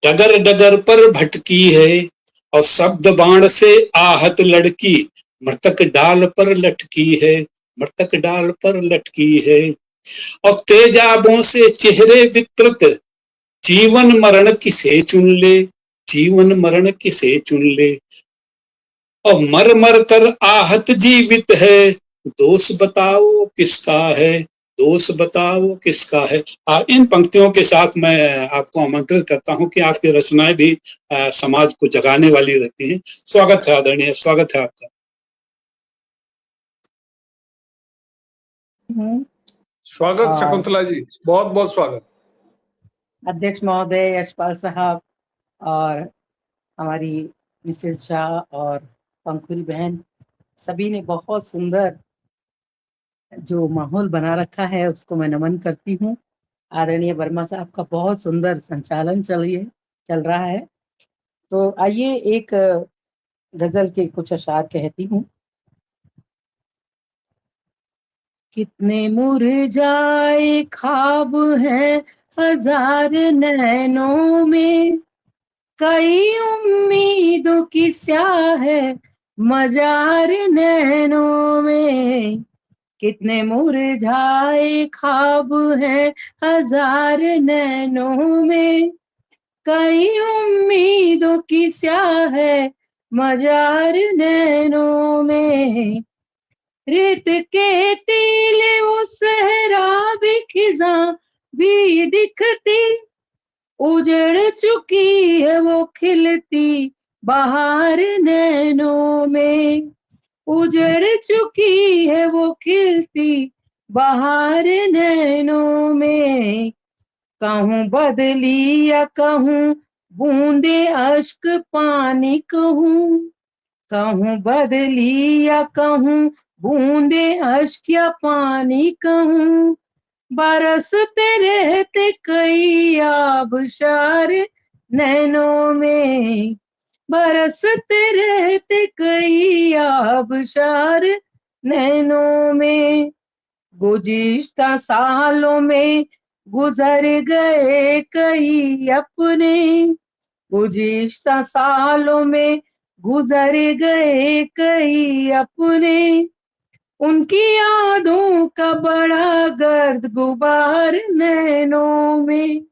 डगर डगर पर भटकी है, और शब्द बाण से आहत लड़की, मृतक डाल पर लटकी है, मृतक डाल पर लटकी है। और तेजाबों से चेहरे विकृत, जीवन मरण किसे चुन ले, जीवन मरण किसे चुन ले। और मर मर कर आहत जीवित है, दोष बताओ किसका है। दोष बताओ किसका है। इन पंक्तियों के साथ मैं आपको आमंत्रित करता हूं कि आपकी रचनाएं भी समाज को जगाने वाली रहती हैं। स्वागत है आदरणीय, स्वागत है आपका। स्वागत शकुंतला जी, बहुत बहुत स्वागत। अध्यक्ष महोदय, यशपाल साहब और हमारी मिसेज शाह और पंकुरी बहन, सभी ने बहुत सुंदर जो माहौल बना रखा है उसको मैं नमन करती हूँ। आदरणीय वर्मा साहब का बहुत सुंदर संचालन चल रहा है। तो आइए एक गजल के कुछ अशार कहती हूँ। कितने मुरझाए ख्वाब हैं हजार नैनों में, कई उम्मीदों की स्याह है मजार नैनों में। कितने मुरझाए ख्वाब हैं हजार नैनों में, कई उम्मीदों की स्याह है मजार नैनों में। रेत के टीले वो सहरा भी खिज़ां भी दिखती, उजड़ चुकी है वो खिलती बहार नैनों में। उजड़ चुकी है वो खिलती बहार नैनों में। कहूँ बदली या कहूँ बूंदे अश्क पानी कहूँ, कहूँ बदली या कहूँ बूंदे अश्क या पानी कहूँ, बरसते रहते कई आबशार नैनों में। बरसते रहते कई आबशार नैनों में। गुज़िश्ता सालों में गुजर गए कई अपने, गुज़िश्ता सालों में गुजर गए कई अपने। उनकी यादों का बड़ा गर्द गुबार नैनों में,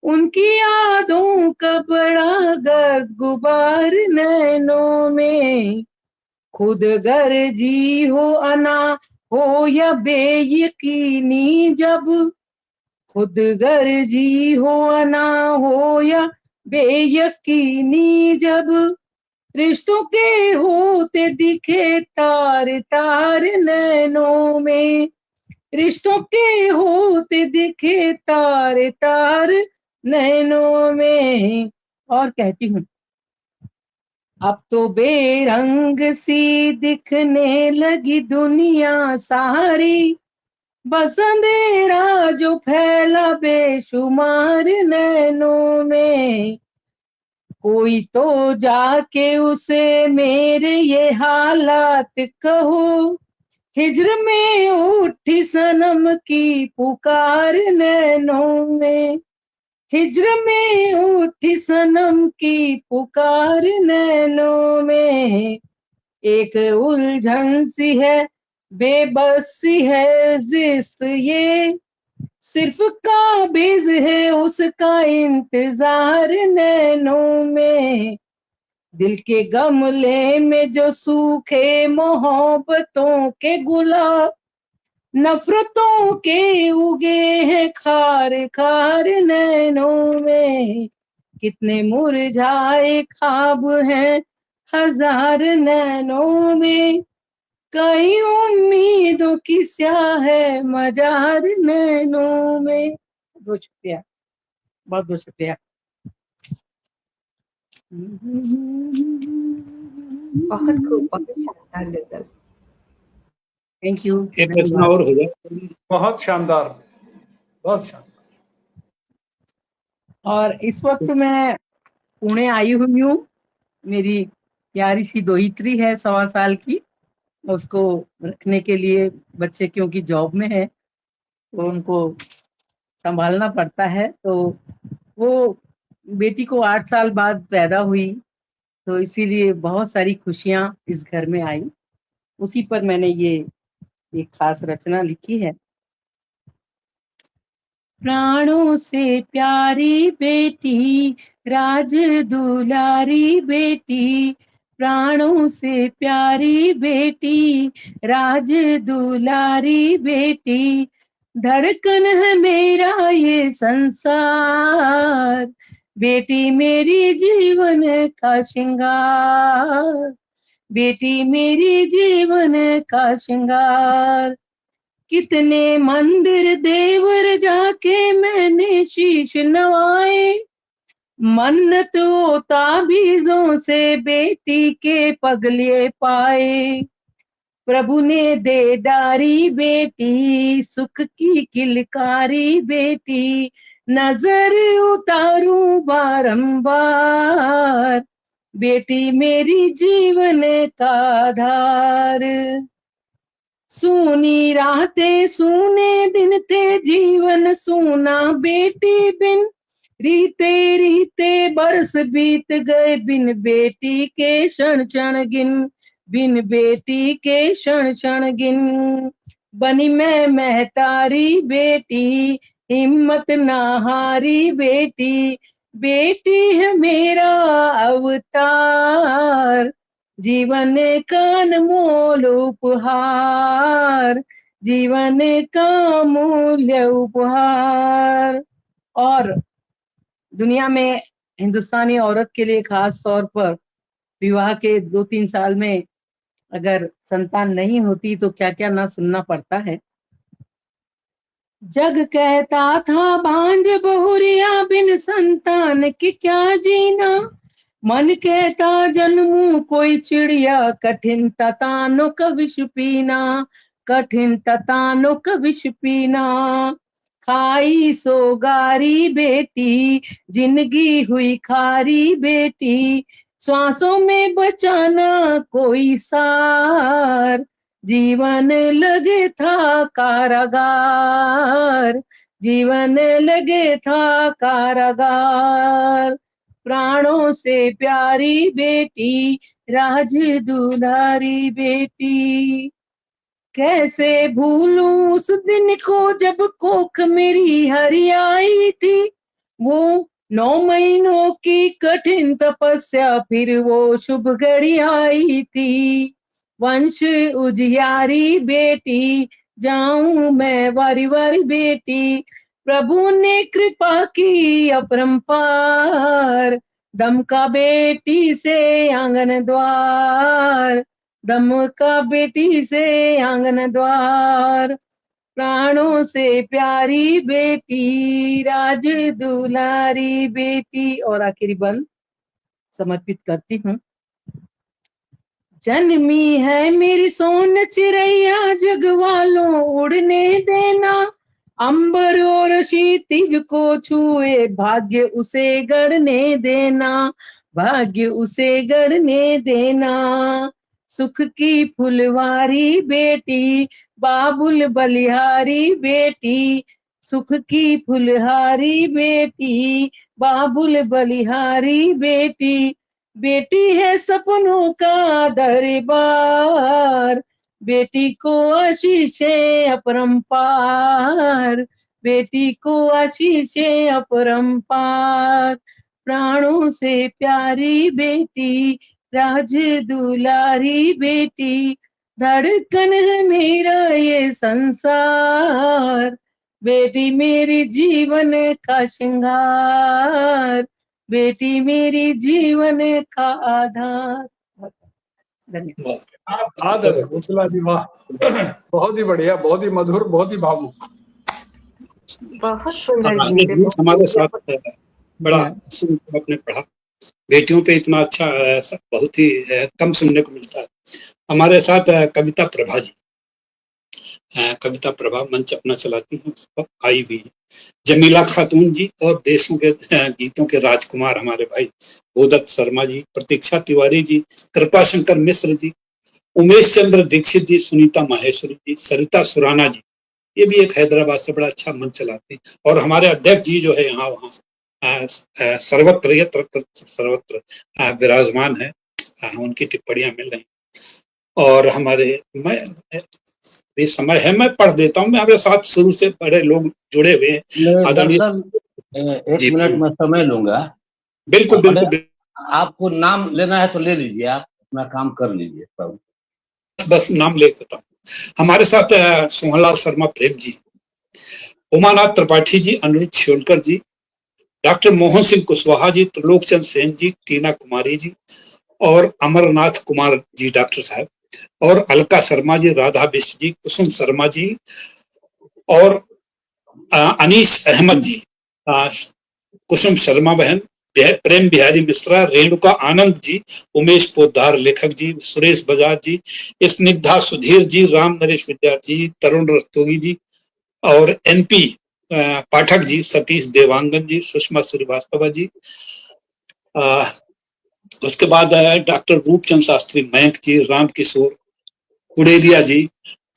उनकी यादों का बड़ा गर्द गुबार नैनों में। खुद गर्जी हो अना हो या बेयकीनी जब, खुद गर्जी हो अना हो या बेयकीनी जब, रिश्तों के होते दिखे तार तार नैनों में। रिश्तों के होते दिखे तार तार नैनों में। और कहती हूँ, अब तो बेरंग सी दिखने लगी दुनिया सारी, बस अंधेरा जो फैला बेशुमार नैनों में। कोई तो जाके उसे मेरे ये हालात कहो, हिज्र में उठी सनम की पुकार नैनों में। हिज्र में उठी सनम की पुकार नैनों में। एक उलझन सी है बेबस सी है जिस्त ये, सिर्फ काबिज है उसका इंतजार नैनों में। दिल के गमले में जो सूखे मोहब्बतों के गुलाब, नफरतों के उगे हैं खार खार नैनों में। कितने मुरझाए ख्वाब हैं हजार नैनों में, कई उम्मीदों की स्याह है मजार नैनों में। बहुत शुक्रिया, बहुत बहुत शुक्रिया। बहुत खूब, बहुत शानदार गजल। Thank you. एक रचना और हो जाए। बहुत शानदार, बहुत शानदार। और इस वक्त मैं पुणे आई हुई हूँ। मेरी प्यारी सी दोहित्री है 1.25 साल की, उसको रखने के लिए बच्चे क्योंकि जॉब में है तो उनको संभालना पड़ता है। तो वो बेटी को 8 साल बाद पैदा हुई, तो इसीलिए बहुत सारी खुशियाँ इस घर में आई। उसी पर मैंने ये एक खास रचना लिखी है। प्राणों से प्यारी बेटी, राज दुलारी बेटी, प्राणों से प्यारी बेटी, राज दुलारी बेटी, धड़कन है मेरा ये संसार, बेटी मेरी जीवन का श्रृंगार, बेटी मेरी जीवन का श्रृंगार। कितने मंदिर देवर जाके मैंने शीश नवाए, मन्नत ताबीजों से बेटी के पगले पाए। प्रभु ने दे डारी बेटी, सुख की किलकारी बेटी, नजर उतारूं बारंबार, बेटी मेरी जीवन का आधार। सूनी रातें सूने दिन थे, जीवन सूना बेटी बिन, रीते रीते बरस बीत गए बिन बेटी के क्षण क्षण गिन, बिन बेटी के क्षण क्षण गिन। बनी मैं महतारी बेटी, हिम्मत ना हारी बेटी, बेटी है मेरा अवतार, जीवन का अनमोल उपहार, जीवन का मूल्य उपहार। और दुनिया में हिंदुस्तानी औरत के लिए खास तौर पर विवाह के 2-3 साल में अगर संतान नहीं होती तो क्या क्या ना सुनना पड़ता है। जग कहता था भांज बहुरिया, बिन संतान की क्या जीना, मन कहता जन्मू कोई चिड़िया, कठिन ततानो का विष पीना, कठिन ततानो का विष पीना। खाई सोगारी बेटी, जिंदगी हुई खारी बेटी, श्वासों में बचाना कोई सार, जीवन लगे था कारागार, जीवन लगे था कारागार। प्राणों से प्यारी बेटी, राज दुलारी बेटी, कैसे भूलूं उस दिन को जब कोख मेरी हरी आई थी। वो 9 महीनों की कठिन तपस्या, फिर वो शुभ घड़ी आई थी। वंश उजियारी बेटी, जाऊं मैं वारी वारी बेटी, प्रभु ने कृपा की अपरंपार, दम का बेटी से आंगन द्वार, दम का बेटी से आंगन द्वार। प्राणों से प्यारी बेटी, राज दुलारी बेटी। और आखिरी बंद समर्पित करती हूँ। जन्मी है मेरी सोन चिड़ैया, जग वालों उड़ने देना, अंबर और क्षितिज को छुए, भाग्य उसे गढ़ने देना, भाग्य उसे गढ़ने देना। सुख की फुलवारी बेटी, बाबुल बलिहारी बेटी, सुख की फुलहारी बेटी, बाबुल बलिहारी बेटी, बेटी है सपनों का दरबार, बेटी को आशीषें अपरंपार, बेटी को आशीषें अपरंपार। प्राणों से प्यारी बेटी, राज दुलारी बेटी, धड़कन है मेरा ये संसार, बेटी मेरी जीवन का श्रृंगार, बेटी मेरी जीवन का आधार। धन्यवाद। आदर उजला जी, वाह, बहुत ही बढ़िया, बहुत ही मधुर, बहुत ही भावुक, बहुत सुंदर गीत है। हमारे साथ बड़ा सुंदर आपने पढ़ा। बेटियों पे इतना अच्छा बहुत ही कम सुनने को मिलता है। हमारे साथ कविता प्रभा जी, कविता प्रभा मंच अपना चलाती हैं, आई हुई है। जमीला खातून जी और देशों के गीतों के राजकुमार हमारे भाई भूदत्त शर्मा जी, प्रतीक्षा तिवारी जी, कृपा शंकर मिश्र जी, उमेश चंद्र दीक्षित जी, सुनीता माहेश्वरी जी, सरिता सुराना जी, ये भी एक हैदराबाद से बड़ा अच्छा मंच चलाते हैं। और हमारे अध्यक्ष जी जो है यहाँ वहाँ सर्वत्र विराजमान है, उनकी टिप्पणियां मिल रही। और हमारे ये समय है, मैं पढ़ देता हूँ। मेरे साथ शुरू से बड़े लोग जुड़े हुए हैं। आदरणीय, एक मिनट में समय लूंगा। बिल्कुल बिल्कुल। आपको नाम लेना है तो ले लीजिए, आप अपना काम कर लीजिए। बस नाम ले देता हूँ। हमारे साथ सोहनलाल शर्मा प्रेम जी, उमानाथ त्रिपाठी जी, अनिरुद्ध शिवलकर जी, डॉक्टर मोहन सिंह कुशवाहा जी, त्रिलोकचंद सेन जी, टीना कुमारी जी और अमरनाथ कुमार जी डॉक्टर साहब, और अलका शर्मा जी, राधा बिश्ट जी, कुसुम शर्मा जी और अनीस अहमद जी, कुसुम शर्मा बहन, प्रेम बिहारी मिश्रा, रेणुका आनंद जी, उमेश पोद्दार लेखक जी, सुरेश बजाज जी, स्निग्धा सुधीर जी, राम नरेश विद्यार्थी जी, तरुण रस्तोगी जी और एनपी पाठक जी, सतीश देवांगन जी, सुषमा श्रीवास्तव जी, उसके बाद डॉक्टर रूपचंद शास्त्री मयंक जी, राम किशोर कुड़ेरिया जी,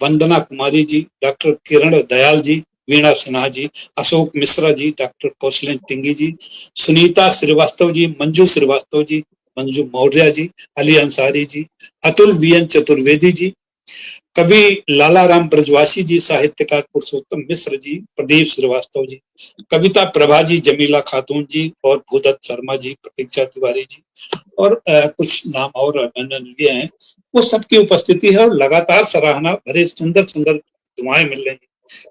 वंदना कुमारी जी, डॉक्टर किरण दयाल जी, वीणा सिन्हा जी, अशोक मिश्रा जी, डॉक्टर कौशलेन टिंगी जी, सुनीता श्रीवास्तव जी, मंजू श्रीवास्तव जी, मंजू मौर्य जी, अली अंसारी जी, अतुल वीएन चतुर्वेदी जी, कवि लाला राम ब्रजवासी जी, साहित्यकार पुरुषोत्तम मिश्र जी, प्रदीप श्रीवास्तव जी, कविता प्रभा जी, जमीला खातून जी और भूदत्त शर्मा जी, प्रतीक्षा तिवारी जी और कुछ नाम और मैंने लिए हैं। वो सबकी उपस्थिति है और लगातार सराहना भरे सुंदर सुंदर दुआएं मिल रही हैं।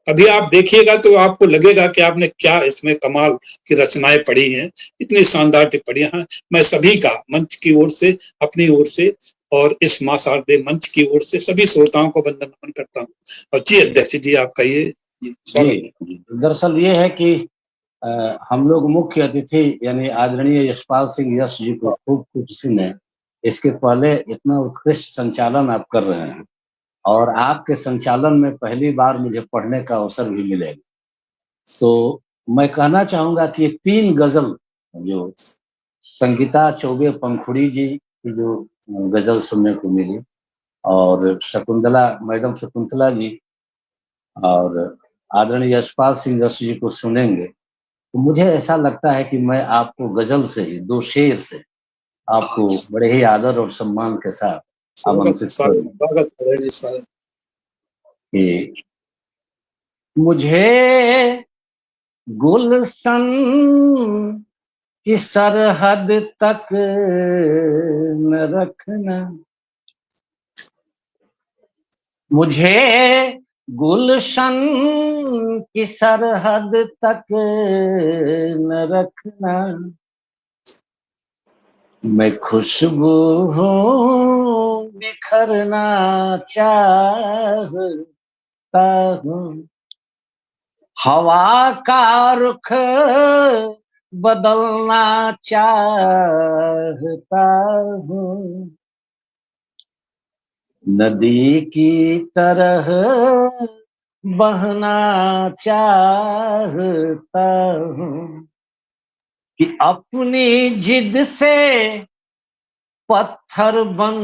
कभी आप देखिएगा तो आपको लगेगा कि आपने क्या इसमें कमाल की रचनाएं पढ़ी हैं, इतनी शानदार टिप्पणियां हैं। मैं सभी का मंच की ओर से, अपनी ओर से और इस मां शारदे मंच की ओर से सभी श्रोताओं को वंदन नमन करता हूँ। और जी अध्यक्ष जी, आप कहिए। जी, दरअसल ये है कि हम लोग मुख्य अतिथि यानी आदरणीय यशपाल सिंह यश जी को खूब खुशी में इसके पहले इतना उत्कृष्ट संचालन आप कर रहे हैं और आपके संचालन में पहली बार मुझे पढ़ने का अवसर भी मिलेगा। तो मैं कहना चाहूंगा कि 3 गजल जो संगीता चौबे पंखुड़ी जी की जो गजल सुनने को मिली और मैडम शकुंतला जी और आदरणीय यशपाल सिंह यश जी को सुनेंगे, तो मुझे ऐसा लगता है कि मैं आपको गजल से ही 2 शेर से आपको बड़े ही आदर और सम्मान के साथ आमंत्रित करूं कि मुझे गुलशन की सरहद तक न रखना, मुझे गुलशन की सरहद तक न रखना, मैं खुशबू हूँ बिखरना चाहता हूँ, हवा का रुख बदलना चाहता हूँ, नदी की तरह बहना चाहता हूँ कि अपनी जिद से पत्थर बन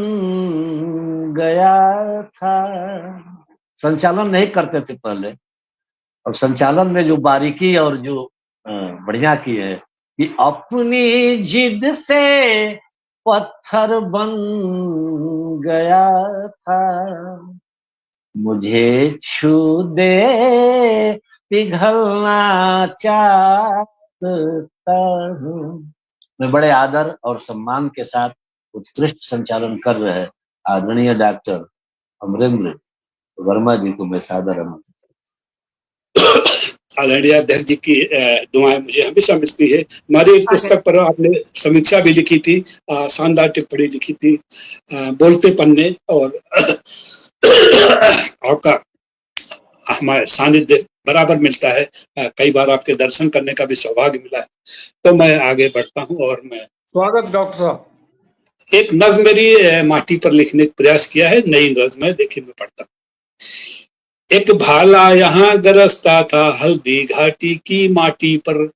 गया था। संचालन नहीं करते थे पहले और संचालन में जो बारीकी और जो बढ़िया की है कि अपनी जिद से पत्थर बन गया था, मुझे छू दे पिघलना चाहता हूँ। मैं बड़े आदर और सम्मान के साथ उत्कृष्ट संचालन कर रहे आदरणीय डॉक्टर अमरेंद्र वर्मा जी को मैं सादर आमंत्रित। आदरणीय अध्यक्ष जी की दुआएं मुझे हमेशा मिलती है। हमारी एक पुस्तक पर आपने समीक्षा भी लिखी थी, शानदार टिप्पणी लिखी थी, बोलते पन्ने, और आपका हमारे सानिध्य बराबर मिलता है। कई बार आपके दर्शन करने का भी सौभाग्य मिला है। तो मैं आगे बढ़ता हूँ और मैं स्वागत डॉक्टर साहब। एक नज्म मेरी माटी पर लिखने का प्रयास किया है, नई नज्म है, देखिए मैं पढ़ता हूँ। एक भाला यहाँ गरजता था हल्दी घाटी की माटी पर,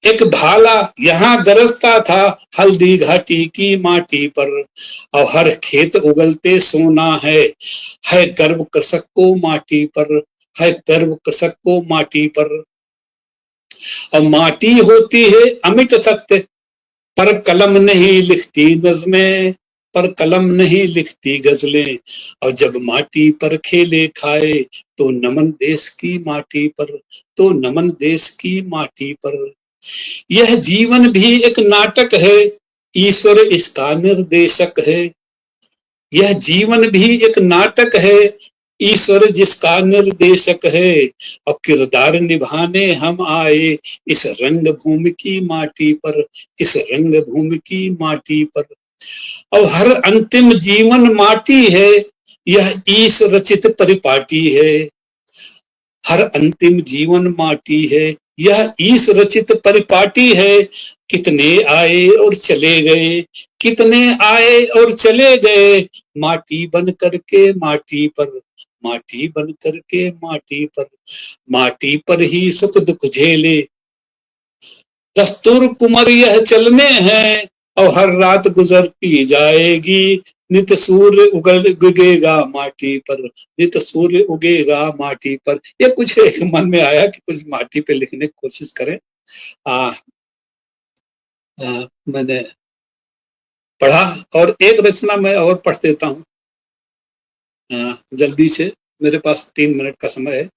एक भाला यहाँ गरजता था हल्दी घाटी की माटी पर, और हर खेत उगलते सोना है गर्व कृषक को माटी पर, है गर्व कृषक को माटी पर। और माटी होती है अमिट सत्य, पर कलम नहीं लिखती नज़्में, पर कलम नहीं लिखती गजलें। और जब माटी पर खेले खाए तो नमन देश की माटी पर, तो नमन देश की माटी पर। यह जीवन भी एक नाटक है, ईश्वर इसका निर्देशक है। यह जीवन भी एक नाटक है, ईश्वर जिसका निर्देशक है और किरदार निभाने हम आए इस रंग भूमि की माटी पर, इस रंग भूमि की माटी पर। और हर अंतिम जीवन माटी है, यह ईश रचित परिपाटी है। हर अंतिम जीवन माटी है, यह ईश रचित परिपाटी है। कितने आए और चले गए, कितने आए और चले गए, माटी बन करके माटी पर, माटी बन करके माटी पर। माटी पर ही सुख दुख झेले, दस्तूर कुमर यह चलने हैं, और हर रात गुजरती जाएगी, नित सूर्य उगेगा माटी पर, नित सूर्य उगेगा माटी पर। ये कुछ एक मन में आया कि कुछ माटी पे लिखने की कोशिश करें। मैंने पढ़ा, और एक रचना मैं और पढ़ देता हूँ जल्दी से, मेरे पास 3 मिनट का समय है।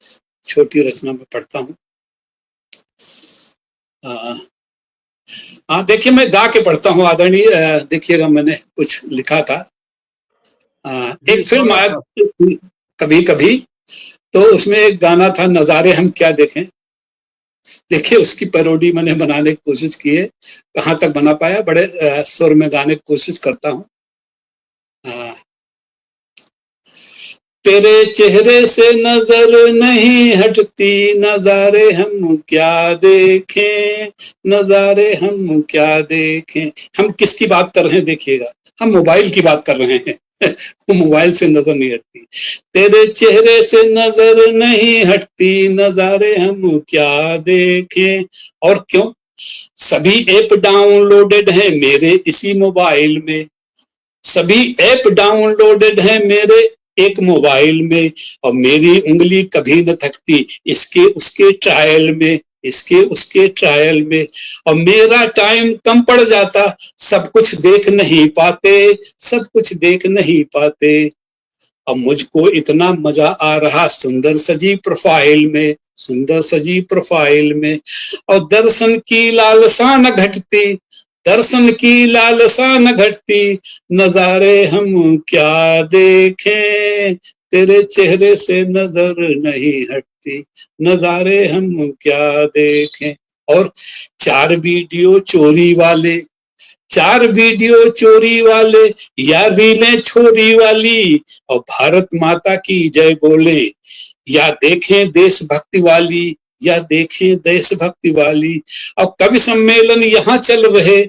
छोटी रचना में पढ़ता हूँ। देखिए मैं गा के पढ़ता हूँ आदरणीय, देखिएगा मैंने कुछ लिखा था। एक फिल्म आया कभी कभी, तो उसमें एक गाना था नजारे हम क्या देखें। देखिए उसकी पैरोडी मैंने बनाने की कोशिश की है, कहाँ तक बना पाया, बड़े सुर में गाने की कोशिश करता हूँ। तेरे चेहरे से नजर नहीं हटती, नजारे हम क्या देखें, नजारे हम क्या देखें। हम किसकी बात कर रहे हैं देखिएगा, हम मोबाइल की बात कर रहे हैं। मोबाइल से नजर नहीं हटती। तेरे चेहरे से नजर नहीं हटती, नजारे हम क्या देखें। और क्यों, सभी ऐप डाउनलोडेड हैं मेरे इसी मोबाइल में, सभी ऐप डाउनलोडेड हैं मेरे एक मोबाइल में, और मेरी उंगली कभी न थकती इसके उसके ट्रायल में, इसके उसके ट्रायल में। और मेरा टाइम कम पड़ जाता, सब कुछ देख नहीं पाते, सब कुछ देख नहीं पाते। और मुझको इतना मजा आ रहा सुंदर सजी प्रोफाइल में, सुंदर सजी प्रोफाइल में। और दर्शन की लालसा न घटती, दर्शन की लालसा न घटती, नजारे हम क्या देखें, तेरे चेहरे से नजर नहीं हटती, नजारे हम क्या देखें। और 4 वीडियो चोरी वाले, 4 वीडियो चोरी वाले, या रीलें छोरी वाली, और भारत माता की जय बोले, या देखें देशभक्ति वाली, या देखें देशभक्ति वाली। और कवि सम्मेलन यहाँ चल रहे,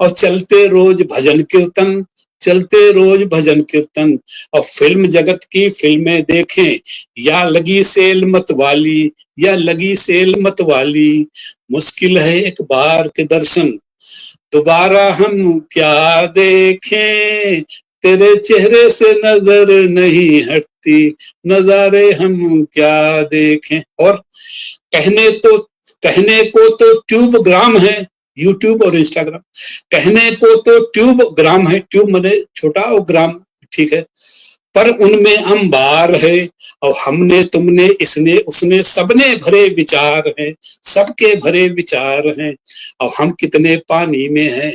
और चलते रोज भजन कीर्तन, चलते रोज भजन कीर्तन। और फिल्म जगत की फिल्में देखें, या लगी सेल मत वाली, या लगी सेल मत वाली। मुश्किल है एक बार के दर्शन, दोबारा हम क्या देखें, तेरे चेहरे से नजर नहीं हटती, नजारे हम क्या देखें। और कहने को तो ट्यूब ग्राम है, यूट्यूब और इंस्टाग्राम, कहने को तो ट्यूब ग्राम है, ट्यूब माने छोटा और ग्राम ठीक है, पर उनमें अंबार है। और हमने तुमने इसने उसने सबने भरे विचार हैं, सबके भरे विचार हैं। और हम कितने पानी में हैं,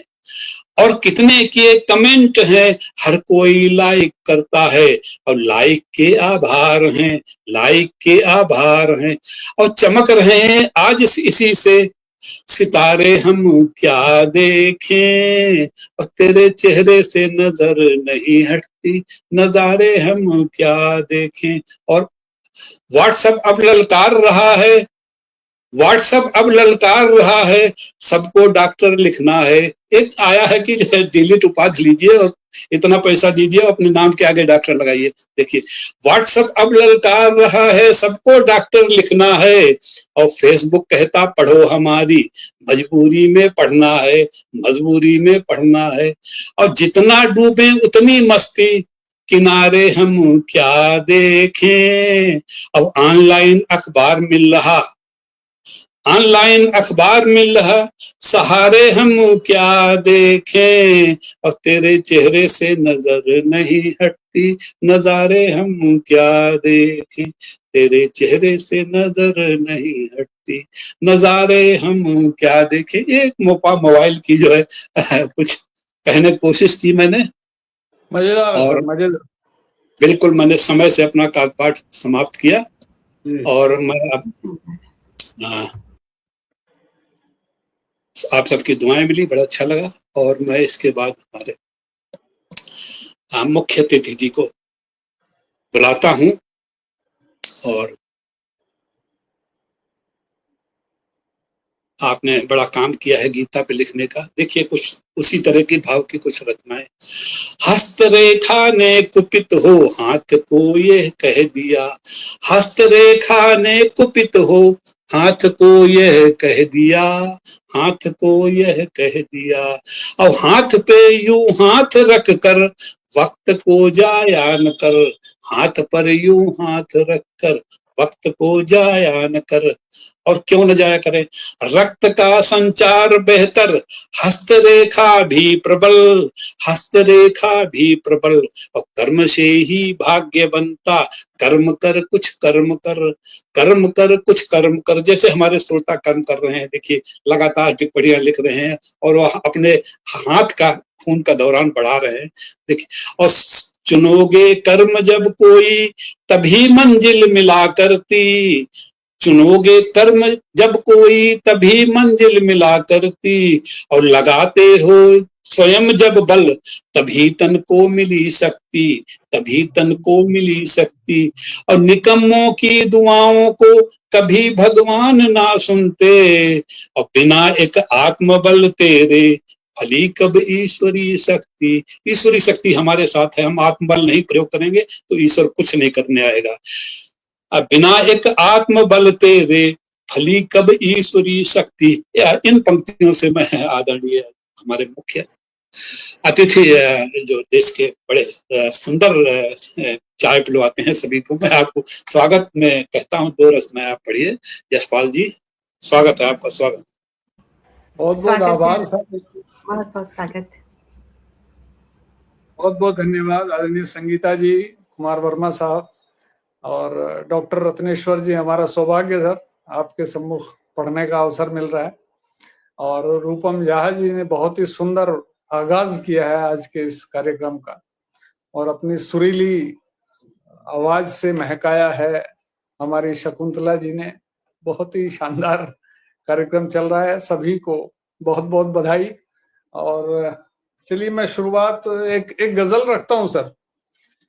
और कितने के कमेंट हैं, हर कोई लाइक करता है, और लाइक के आभार हैं, लाइक के आभार हैं। और चमक रहे हैं आज इसी से सितारे हम क्या देखें, और तेरे चेहरे से नजर नहीं हटती, नजारे हम क्या देखें। और व्हाट्सएप अब ललकार रहा है, व्हाट्सएप अब ललकार रहा है, सबको डॉक्टर लिखना है। एक आया है कि डिलीट उपाधि लीजिए और इतना पैसा दीजिए, अपने नाम के आगे डॉक्टर लगाइए। देखिए व्हाट्सएप अब ललकार रहा है, सबको डॉक्टर लिखना है। और फेसबुक कहता पढ़ो हमारी, मजबूरी में पढ़ना है, मजबूरी में पढ़ना है। और जितना डूबे उतनी मस्ती, किनारे हम क्या देखें। अब ऑनलाइन अखबार मिल रहा, ऑनलाइन अखबार मिल रहा, सहारे हम क्या देखें। और तेरे चेहरे से नजर नहीं हटती, नजारे हम क्या देखें, तेरे चेहरे से नजर नहीं हटती, नजारे हम क्या देखें। एक मोबाइल की जो है कुछ कहने की कोशिश की मैंने। मजेदार और मजेदार। बिल्कुल मैंने समय से अपना कागपाठ समाप्त किया जी। और मैं अब आप सबकी दुआएं मिली, बड़ा अच्छा लगा। और मैं इसके बाद हमारे मुख्य अतिथि जी को बुलाता हूं और आपने बड़ा काम किया है गीता पे लिखने का। देखिए कुछ उसी तरह की भाव की कुछ रचनाएं। हस्तरेखा ने कुपित हो हाथ को यह कह दिया, हस्तरेखा ने कुपित हो हाथ को यह कह दिया, हाथ को यह कह दिया। और हाथ पे यूं हाथ रख कर वक्त को जाया न कर, हाथ पर यूं हाथ रख कर वक्त को जाया न कर। और क्यों न जाया करें, रक्त का संचार बेहतर, हस्तरेखा भी प्रबल, हस्तरेखा भी प्रबल। और कर्म से ही भाग्य बनता, कर्म कर कुछ कर्म कर, कर्म कर कुछ कर्म कर। जैसे हमारे श्रोता कर्म कर रहे हैं, देखिए लगातार टिप्पणियां लिख रहे हैं और वह अपने हाथ का खून का दौरान बढ़ा रहे हैं। देखिए, और चुनोगे कर्म जब कोई तभी मंजिल मिला करती, चुनोगे कर्म जब कोई तभी मंजिल मिला करती। और लगाते हो स्वयं जब बल तभी तन को मिली शक्ति, तभी तन को मिली शक्ति। और निकम्मों की दुआओं को कभी भगवान ना सुनते, और बिना एक आत्मबल तेरे भली कब ईश्वरी शक्ति। ईश्वरी शक्ति हमारे साथ है, हम आत्मबल नहीं प्रयोग करेंगे तो ईश्वर कुछ नहीं करने आएगा। अब बिना एक आत्मबल तेरे भली कब ईश्वरी शक्ति। इन पंक्तियों से मैं आदरणीय हमारे मुख्य अतिथि जो देश के बड़े सुंदर चाय पिलवाते हैं सभी को, मैं आपको स्वागत में कहता हूँ। 2 रस में आप पढ़िए। यशपाल जी स्वागत है आपका, स्वागत। बहुत बहुत आभार, बहुत बहुत स्वागत, बहुत बहुत धन्यवाद आदरणीय संगीता जी, कुमार वर्मा साहब और डॉक्टर रत्नेश्वर जी। हमारा सौभाग्य सर आपके सम्मुख पढ़ने का अवसर मिल रहा है। और रूपम झाा जी ने बहुत ही सुंदर आगाज किया है आज के इस कार्यक्रम का और अपनी सुरीली आवाज से महकाया है। हमारी शकुंतला जी ने बहुत ही शानदार कार्यक्रम चल रहा है। सभी को बहुत बहुत बधाई। और चलिए मैं शुरुआत एक गजल रखता हूँ सर,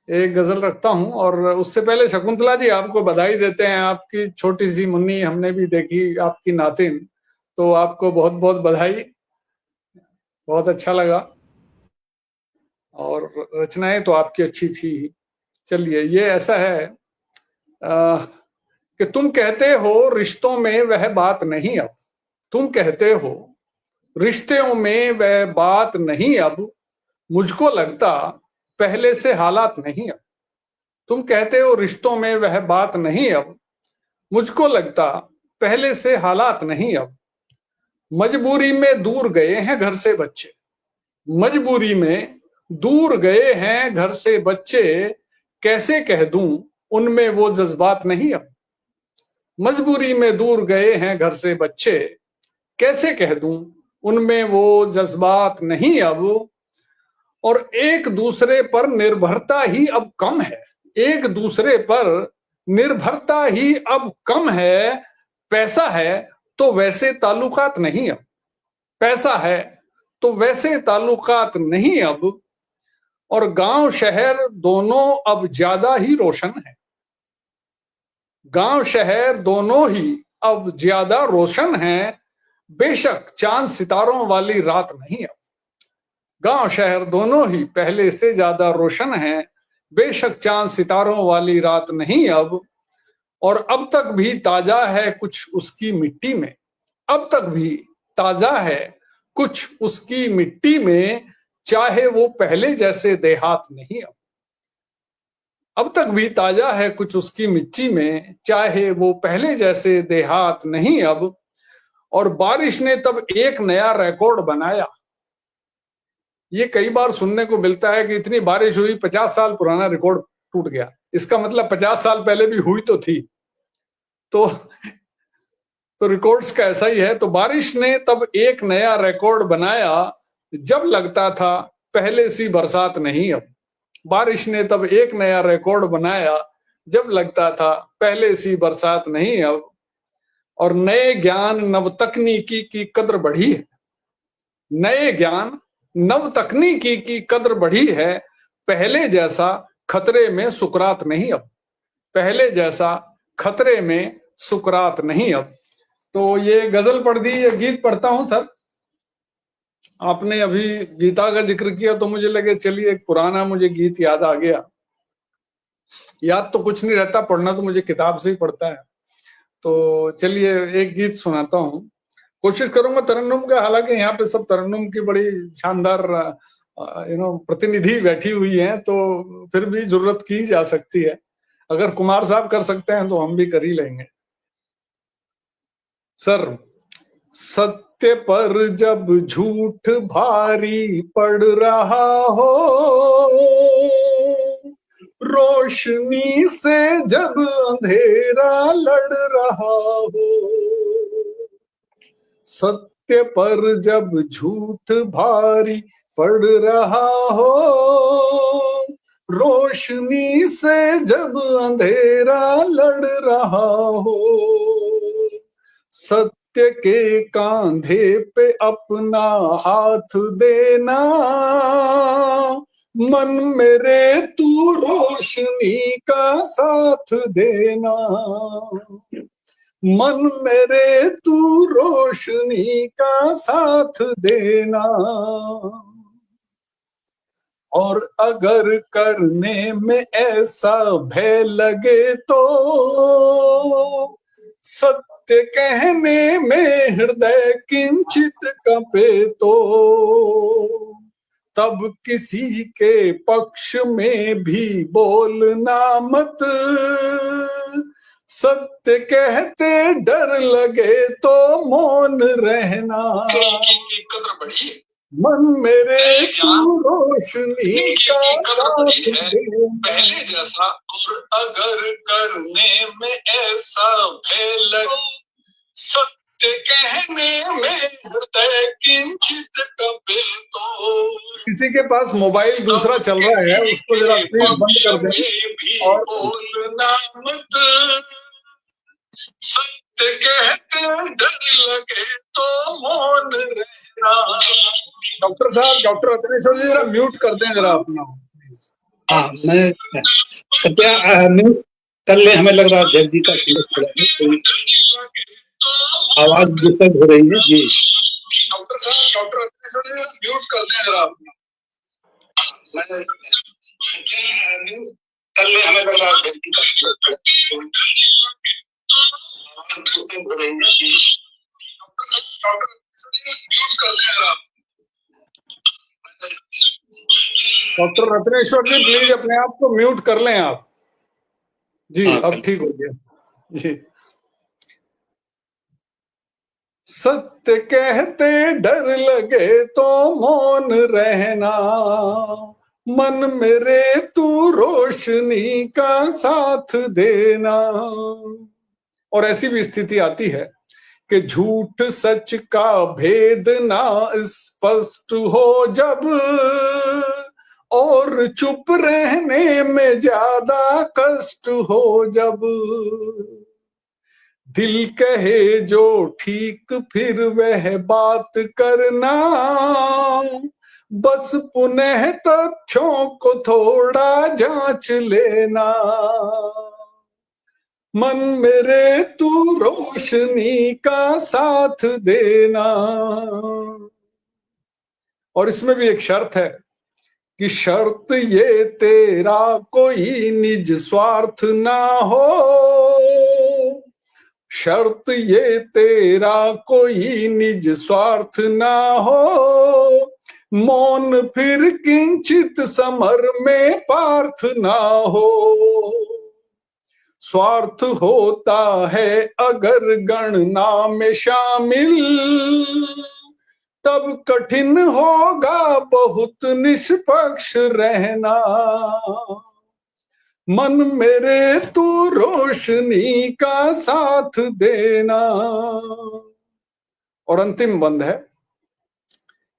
एक गजल रखता हूँ। और उससे पहले शकुंतला जी आपको बधाई देते हैं। आपकी छोटी सी मुन्नी हमने भी देखी, आपकी नातिन, तो आपको बहुत बहुत बधाई, बहुत अच्छा लगा। और रचनाएं तो आपकी अच्छी थी। चलिए ये ऐसा है कि तुम कहते हो रिश्तों में वह बात नहीं अब, तुम कहते हो रिश्तों में वह बात नहीं अब, मुझको लगता पहले से हालात नहीं अब। तुम कहते हो रिश्तों में वह बात नहीं अब, मुझको लगता पहले से हालात नहीं अब। मजबूरी में दूर गए हैं घर से बच्चे, मजबूरी में दूर गए हैं घर से बच्चे, कैसे कह दूं उनमें वो जज्बात नहीं अब। मजबूरी में दूर गए हैं घर से बच्चे, कैसे कह दूं उनमें वो जज्बात नहीं अब। और एक दूसरे पर निर्भरता ही अब कम है, एक दूसरे पर निर्भरता ही अब कम है। पैसा है तो वैसे ताल्लुकात नहीं अब, पैसा है तो वैसे ताल्लुकात नहीं अब। और गांव शहर दोनों अब ज्यादा ही रोशन है, गांव शहर दोनों ही अब ज्यादा रोशन है, बेशक चांद सितारों वाली रात नहीं अब। गांव शहर दोनों ही पहले से ज्यादा रोशन है, बेशक चांद सितारों वाली रात नहीं अब। और अब तक भी ताजा है कुछ उसकी मिट्टी में, अब तक भी ताजा है कुछ उसकी मिट्टी में, चाहे वो पहले जैसे देहात नहीं अब। अब तक भी ताजा है कुछ उसकी मिट्टी में, चाहे वो पहले जैसे देहात नहीं अब। और बारिश ने तब एक नया रिकॉर्ड बनाया। ये कई बार सुनने को मिलता है कि इतनी बारिश हुई, 50 साल पुराना रिकॉर्ड टूट गया। इसका मतलब 50 साल पहले भी हुई तो थी, तो रिकॉर्ड्स का ऐसा ही है। तो बारिश ने तब एक नया रिकॉर्ड बनाया, जब लगता था पहले सी बरसात नहीं अब। बारिश ने तब एक नया रिकॉर्ड बनाया, जब लगता था पहले सी बरसात नहीं अब। और नए ज्ञान नव तकनीकी की कद्र बढ़ी है, नए ज्ञान नव तकनीकी की कद्र बढ़ी है, पहले जैसा खतरे में सुकरात नहीं अब, पहले जैसा खतरे में सुकरात नहीं अब। तो ये गजल पढ़ दी, ये गीत पढ़ता हूं सर। आपने अभी गीता का जिक्र किया तो मुझे लगे चलिए एक पुराना मुझे गीत याद आ गया। याद तो कुछ नहीं रहता, पढ़ना तो मुझे किताब से ही पड़ता है। तो चलिए एक गीत सुनाता हूँ, कोशिश करूंगा तरन्नुम का। हालांकि यहाँ पे सब तरन्नुम की बड़ी शानदार प्रतिनिधि बैठी हुई हैं, तो फिर भी जरूरत की जा सकती है। अगर कुमार साहब कर सकते हैं तो हम भी कर ही लेंगे। सर, सत्य पर जब झूठ भारी पड़ रहा हो, रोशनी से जब अंधेरा लड़ रहा हो, सत्य पर जब झूठ भारी पड़ रहा हो, रोशनी से जब अंधेरा लड़ रहा हो, सत्य के कांधे पे अपना हाथ देना, मन मेरे तू रोशनी का साथ देना, मन मेरे तू रोशनी का साथ देना। और अगर करने में ऐसा भय लगे तो, सत्य कहने में हृदय किंचित कपे तो, तब किसी के पक्ष में भी बोलना मत, सत्य कहते डर लगे तो मौन रहना, मन मेरे तू रोशनी का साथ दे पहले जैसा। और अगर करने में ऐसा भय लगे, सत्य कहने में हृदय किंचित कपे तो। किसी के पास मोबाइल दूसरा चल रहा है, उसको जरा प्लीज बंद कर दें। और बोलना मत, सत्य कहते डर लगे तो मौन रहना। डॉक्टर साहब, डॉक्टर रत्नेश्वर जी जरा म्यूट कर दें जरा अपना। हाँ, मैं कृपया म्यूट कर ले। हमें लग रहा है अध्यक्ष जी का आवाज डिस्टर्ब हो रही है जी। डॉक्टर साहब, डॉक्टर रत्नेश्वर जी म्यूट कर दें जरा अपना। मैं कर ले। हमें लग रहा है अध्यक्ष जी का हो रही है जी। डॉक्टर रत्नेश्वर जी प्लीज अपने आप को म्यूट कर लें आप जी। अब ठीक हो गया जी। सत्य कहते डर लगे तो मौन रहना, मन मेरे तू रोशनी का साथ देना। और ऐसी भी स्थिति आती है कि झूठ सच का भेद ना स्पष्ट हो जब, और चुप रहने में ज्यादा कष्ट हो जब, दिल कहे जो ठीक फिर वह बात करना, बस पुनः तथ्यों को थोड़ा जांच लेना, मन मेरे तू रोशनी का साथ देना। और इसमें भी एक शर्त है कि शर्त ये तेरा कोई निज स्वार्थ ना हो, शर्त ये तेरा कोई निज स्वार्थ ना हो, मौन फिर किंचित समर में पार्थ ना हो। स्वार्थ होता है अगर गणना में शामिल, तब कठिन होगा बहुत निष्पक्ष रहना, मन मेरे तू रोशनी का साथ देना। और अंतिम बंद है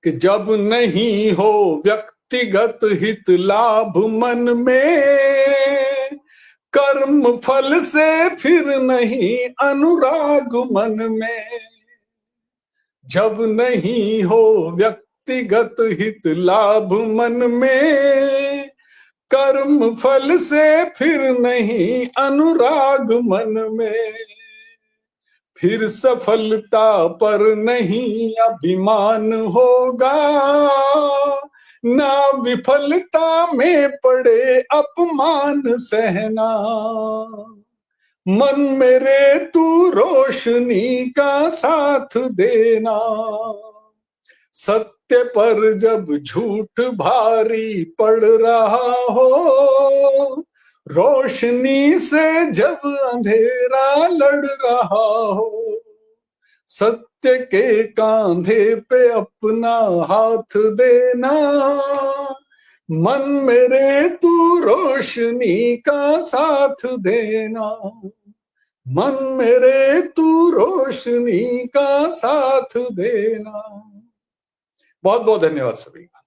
कि जब नहीं हो व्यक्त व्यक्तिगत हित लाभ मन में, कर्म फल से फिर नहीं अनुराग मन में। जब नहीं हो व्यक्तिगत हित लाभ मन में, कर्म फल से फिर नहीं अनुराग मन में। फिर सफलता पर नहीं अभिमान होगा, ना विफलता में पड़े अपमान सहना। मन मेरे तू रोशनी का साथ देना, सत्य पर जब झूठ भारी पड़ रहा हो, रोशनी से जब अंधेरा लड़ रहा हो, सत्य के कांधे पे अपना हाथ देना। मन मेरे तू रोशनी का साथ देना, मन मेरे तू रोशनी का साथ देना। बहुत बहुत धन्यवाद सभी का।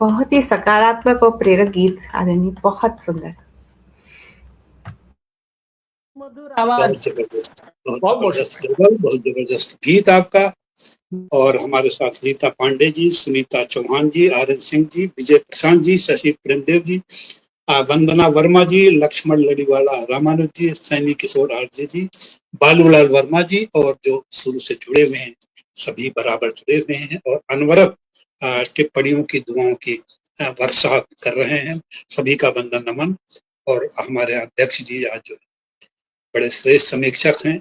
बहुत ही सकारात्मक और प्रेरक गीत आदरणीय, बहुत सुंदर, मधुर आवाज। बहुत जबरदस्त, बहुत जबरदस्त गीत आपका। और हमारे साथ रीता पांडे जी, सुनीता चौहान जी, आर्यन सिंह जी, विजय प्रशांत जी, शशि प्रेमदेव जी, वंदना वर्मा जी, लक्ष्मण लड़ीवाला रामानुज जी, सैनी किशोर आरजे जी, बालूलाल वर्मा जी, और जो शुरू से जुड़े हुए हैं सभी बराबर जुड़े हुए हैं और अनवरत टिप्पणियों की दुआओं की वर्षा कर रहे हैं। सभी का वंदन नमन। और हमारे अध्यक्ष जी आज जो बड़े श्रेष्ठ समीक्षक हैं,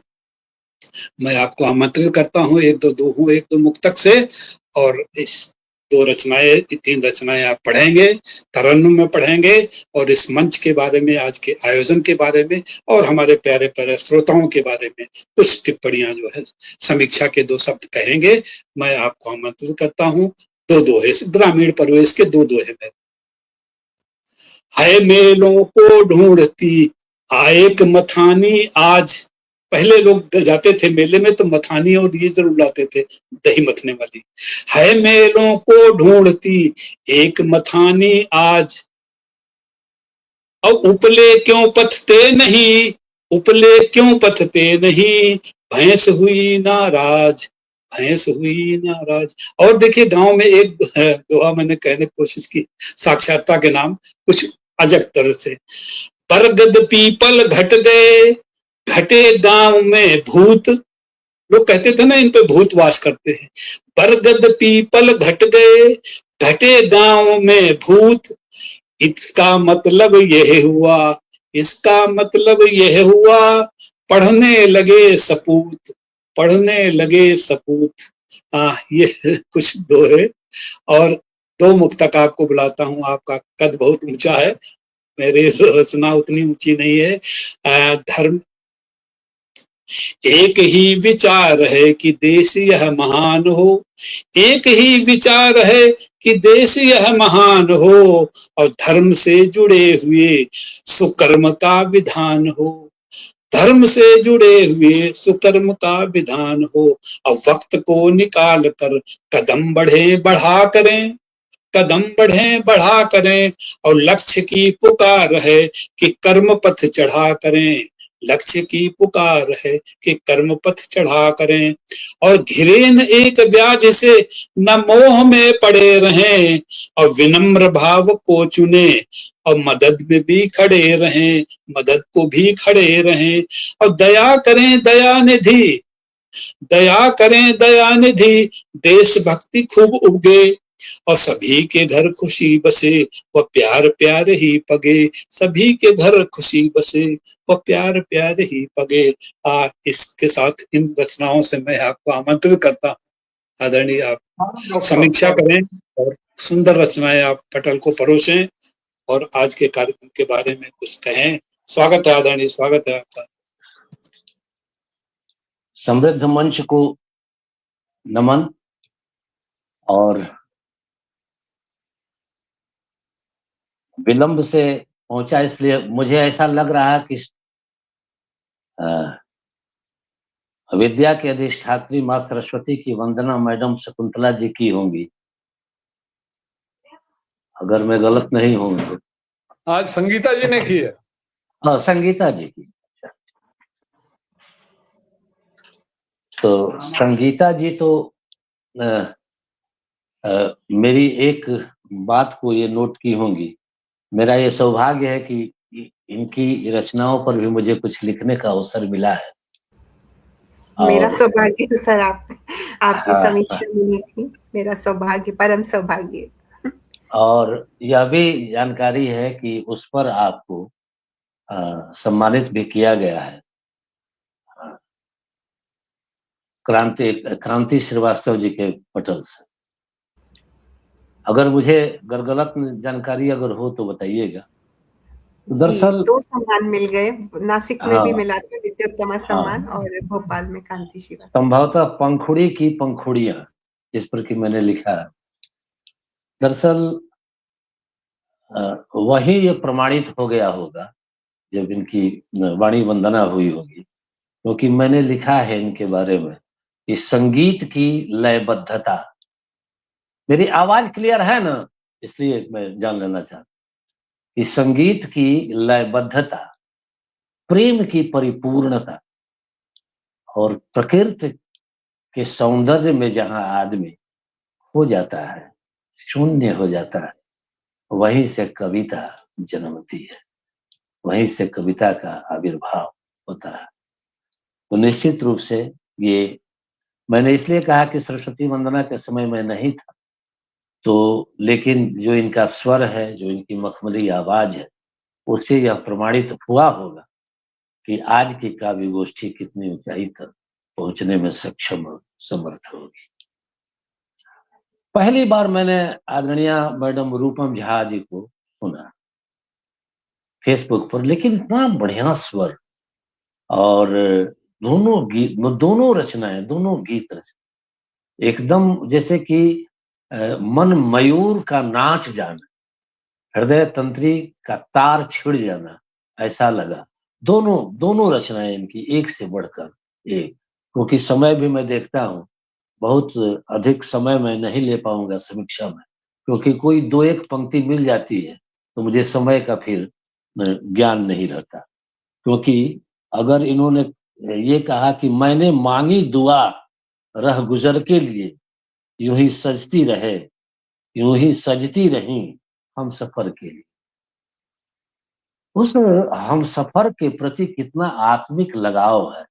मैं आपको आमंत्रित करता हूँ एक दो मुक्तक से, और इस 3 रचनाएं आप पढ़ेंगे, तरन्नुम में पढ़ेंगे, और इस मंच के बारे में, आज के आयोजन के बारे में, और हमारे प्यारे प्यारे श्रोताओं के बारे में कुछ टिप्पणियां जो है, समीक्षा के 2 शब्द कहेंगे। मैं आपको आमंत्रित करता हूँ। 2 है, ग्रामीण परवेश के 2 है मेलों को ढूंढती आएक मथानी आज। पहले लोग जाते थे मेले में तो मथानी और ये जरूर लाते थे, दही मथने वाली। है मेलों को ढूंढती एक मथानी आज, और उपले क्यों पथते नहीं, उपले क्यों पथते नहीं, भैंस हुई नाराज, भैंस हुई नाराज। और देखिए गांव में एक दोहा मैंने कहने की कोशिश की, साक्षरता के नाम, कुछ अजब तरह से। बरगद पीपल घट गए, घटे गांव में भूत। लोग कहते थे ना इन पे भूत वास करते हैं। बरगद पीपल घट गए, घटे गांव में भूत। इसका मतलब यह हुआ, इसका मतलब यह हुआ, पढ़ने लगे सपूत, पढ़ने लगे सपूत। ये कुछ दोहे। और 2 मुक्तक आपको बुलाता हूँ। आपका कद बहुत ऊंचा है, मेरी रचना उतनी ऊंची नहीं है। धर्म एक ही विचार है कि देश यह महान हो, एक ही विचार है कि देश यह महान हो, और धर्म से जुड़े हुए सुकर्म का विधान हो, धर्म से जुड़े हुए सुकर्म का विधान हो। और वक्त को निकाल कर कदम बढ़े बढ़ा करें, कदम बढ़े बढ़ा करें, और लक्ष्य की पुकार है कि कर्म पथ चढ़ा करें, लक्ष्य की पुकार है कि कर्म पथ चढ़ा करें। और घिरे न एक व्याधि से न मोह में पड़े रहें, और विनम्र भाव को चुने, और मदद में भी खड़े रहें, मदद को भी खड़े रहें। और दया करें दयानिधि, दया करें दयानिधि, देशभक्ति खूब उगे, और सभी के घर खुशी बसे वह प्यार प्यार ही पगे, सभी के घर खुशी बसे वह प्यार प्यार ही पगे। इसके साथ इन रचनाओं से मैं आपको आमंत्रित करता हूँ आदरणीय, आप समीक्षा करें और सुंदर रचनाएं आप पटल को परोसें और आज के कार्यक्रम के बारे में कुछ कहें। स्वागत है आदरणीय, स्वागत है आपका। समृद्ध मंच को नमन। और विलंब से पहुंचा इसलिए मुझे ऐसा लग रहा है कि विद्या की अधिष्ठात्री माँ सरस्वती की वंदना मैडम शकुंतला जी की होंगी। अगर मैं गलत नहीं हूं तो। आज संगीता जी ने की है। हाँ, संगीता जी की। तो संगीता जी तो मेरी एक बात को ये नोट की होंगी। मेरा ये सौभाग्य है कि इनकी रचनाओं पर भी मुझे कुछ लिखने का अवसर मिला है। मेरा और सौभाग्य है सर, आपकी हाँ, समीक्षा मिली थी। मेरा सौभाग्य, परम सौभाग्य। और यह भी जानकारी है कि उस पर आपको सम्मानित भी किया गया है। क्रांति श्रीवास्तव जी के पटल से। अगर मुझे गलत जानकारी अगर हो तो बताइएगा। जी, दरअसल 2 सम्मान मिल गए। नासिक में भी हाँ, मिला था विद्योत्तमा सम्मान, हाँ, और भोपाल में कांति शिवा। संभवतः पंखुड़ी की पंखुड़ियां, जिस पर कि मैंने लिखा। दरअसल वही ये प्रमाणित हो गया होगा जब इनकी वाणी वंदना हुई होगी, क्योंकि मैंने लिखा है इनके बारे में कि संगीत की लयबद्धता। मेरी आवाज क्लियर है ना, इसलिए मैं जान लेना चाहता कि संगीत की लयबद्धता, प्रेम की परिपूर्णता और प्रकृति के सौंदर्य में जहां आदमी हो जाता है, शून्य हो जाता है, वहीं से कविता जन्मती है, वहीं से कविता का आविर्भाव होता है। तो निश्चित रूप से ये मैंने इसलिए कहा कि सरस्वती वंदना के समय में नहीं था, तो लेकिन जो इनका स्वर है, जो इनकी मखमली आवाज है, उससे यह प्रमाणित हुआ होगा कि आज की काव्य गोष्ठी कितनी ऊंचाई तक पहुंचने में सक्षम और समर्थ होगी। पहली बार मैंने आदरणीय मैडम रूपम झा जी को सुना फेसबुक पर, लेकिन इतना बढ़िया स्वर, और दोनों रचनाएं, दोनों गीत रचना एकदम जैसे कि मन मयूर का नाच जाना, हृदय तंत्री का तार छिड़ जाना, ऐसा लगा। दोनों रचनाएं इनकी एक से बढ़कर एक, क्योंकि समय भी मैं देखता हूँ बहुत अधिक समय मैं नहीं ले पाऊंगा समीक्षा में, क्योंकि कोई 2-1 पंक्ति मिल जाती है तो मुझे समय का फिर ज्ञान नहीं रहता। क्योंकि अगर इन्होंने ये कहा कि मैंने मांगी दुआ रह गुजर के लिए, यूं ही सजती रहे, यूं ही सजती रही हम सफर के लिए, उस हम सफर के प्रति कितना आत्मिक लगाव है,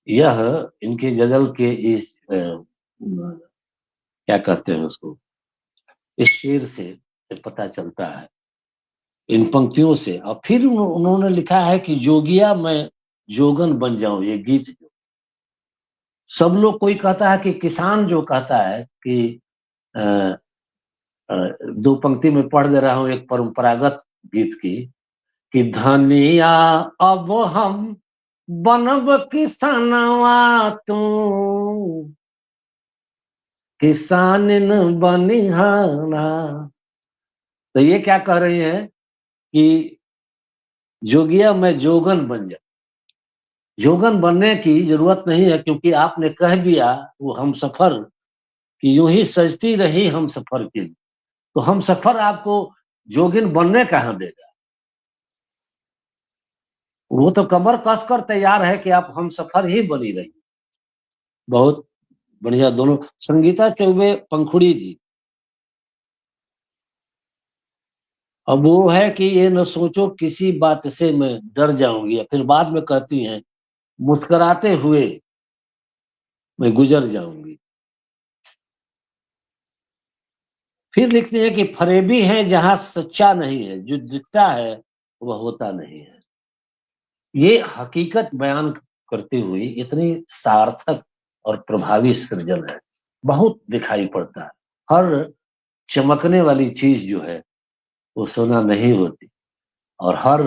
यह इनके गजल के इस क्या कहते हैं उसको, इस शेर से पता चलता है, इन पंक्तियों से। और फिर उन्होंने लिखा है कि जोगिया मैं जोगन बन जाऊं, ये गीत जो सब लोग, कोई कहता है कि किसान जो कहता है कि 2 पंक्ति में पढ़ दे रहा हूं एक परंपरागत गीत की, कि धनिया अब हम बनब किसानवा तू किसान बनिहाना। तो ये क्या कह रही है कि जोगिया मैं जोगन बन जा। जोगन बनने की जरूरत नहीं है, क्योंकि आपने कह दिया वो हम सफर कि यूं ही सजती रही हम सफर के लिए, तो हम सफर आपको जोगिन बनने कहां देगा। वो तो कमर कसकर तैयार है कि आप हम सफर ही बनी रही। बहुत बढ़िया दोनों। संगीता चौबे पंखुड़ी जी, अब वो है कि ये न सोचो किसी बात से मैं डर जाऊंगी, फिर बाद में कहती हैं मुस्कुराते हुए मैं गुजर जाऊंगी। फिर लिखती है कि फरेबी है जहां सच्चा नहीं है, जो दिखता है वह होता नहीं है। ये हकीकत बयान करते हुए इतनी सार्थक और प्रभावी सृजन है, बहुत दिखाई पड़ता है। हर चमकने वाली चीज जो है वो सोना नहीं होती, और हर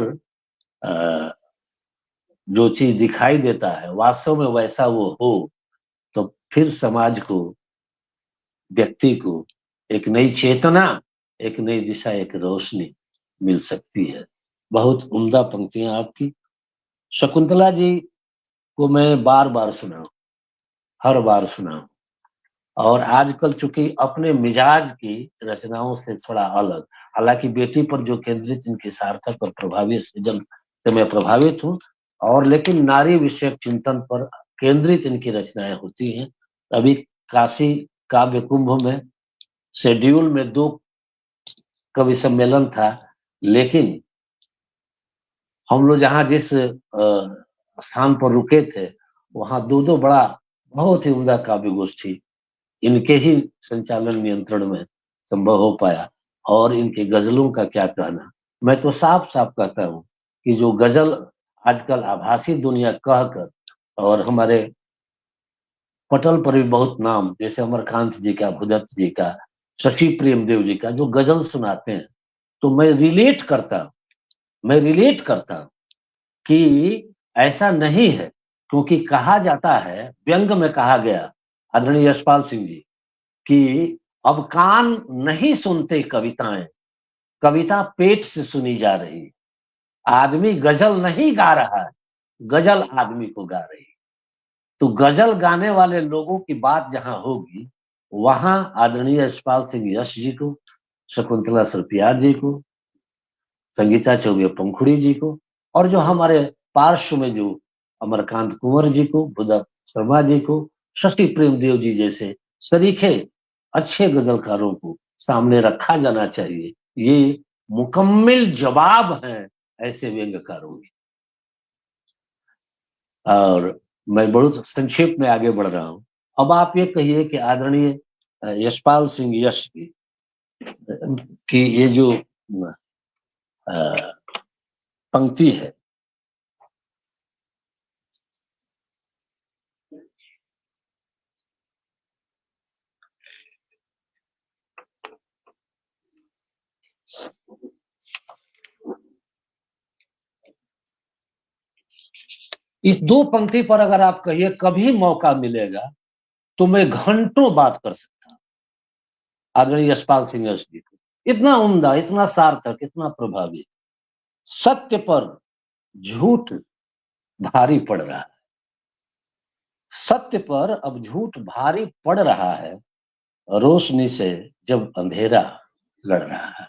जो चीज दिखाई देता है वास्तव में वैसा वो हो, तो फिर समाज को, व्यक्ति को एक नई चेतना, एक नई दिशा, एक रोशनी मिल सकती है। बहुत उम्दा पंक्तियां आपकी। शकुंतला जी को मैं बार बार सुना, हर बार सुना, और आजकल चूंकि अपने मिजाज की रचनाओं से थोड़ा अलग, हालांकि बेटी पर जो केंद्रित इनकी सार्थक और प्रभावी सृजन से मैं प्रभावित हूँ, और लेकिन नारी विषयक चिंतन पर केंद्रित इनकी रचनाएं होती हैं। अभी काशी काव्य कुंभ में शेड्यूल में 2 कवि सम्मेलन था, लेकिन हम लोग जहाँ जिस स्थान पर रुके थे वहां 2 बड़ा बहुत ही उम्दा काव्य गोष्ठी इनके ही संचालन नियंत्रण में संभव हो पाया। और इनके गजलों का क्या कहना, मैं तो साफ साफ कहता हूँ कि जो गजल आजकल आभासी दुनिया कहकर, और हमारे पटल पर भी बहुत नाम, जैसे अमरकांत जी का, भूदत्त जी का, शशि प्रेमदेव जी का, जो गजल सुनाते हैं, तो मैं रिलेट करता हूँ कि ऐसा नहीं है, क्योंकि कहा जाता है, व्यंग में कहा गया आदरणीय यशपाल सिंह जी कि अब कान नहीं सुनते कविताएं, कविता पेट से सुनी जा रही, आदमी गजल नहीं गा रहा है, गजल आदमी को गा रही। तो गजल गाने वाले लोगों की बात जहां होगी, वहां आदरणीय यशपाल सिंह यश जी को, शकुंतला सरपियार जी को, संगीता चौबे पंखुड़ी जी को, और जो हमारे पार्श्व में जो अमरकांत कुंवर जी को, भूदत्त शर्मा जी को, शशि प्रेमदेव जी जैसे सरीखे अच्छे गजलकारों को सामने रखा जाना चाहिए। ये मुकम्मल जवाब है ऐसे व्यंग्यकारों के। और मैं बहुत संक्षेप में आगे बढ़ रहा हूं। अब आप ये कहिए कि आदरणीय यशपाल सिंह यश की ये जो पंक्ति है, इस 2 पंक्ति पर अगर आप कहिए कभी मौका मिलेगा तो मैं घंटों बात कर सकता हूं आदरणीय यशपाल सिंह यश जी को। इतना उम्दा, इतना सार्थक, इतना प्रभावी। सत्य पर झूठ भारी पड़ रहा है, सत्य पर अब झूठ भारी पड़ रहा है, रोशनी से जब अंधेरा लड़ रहा है।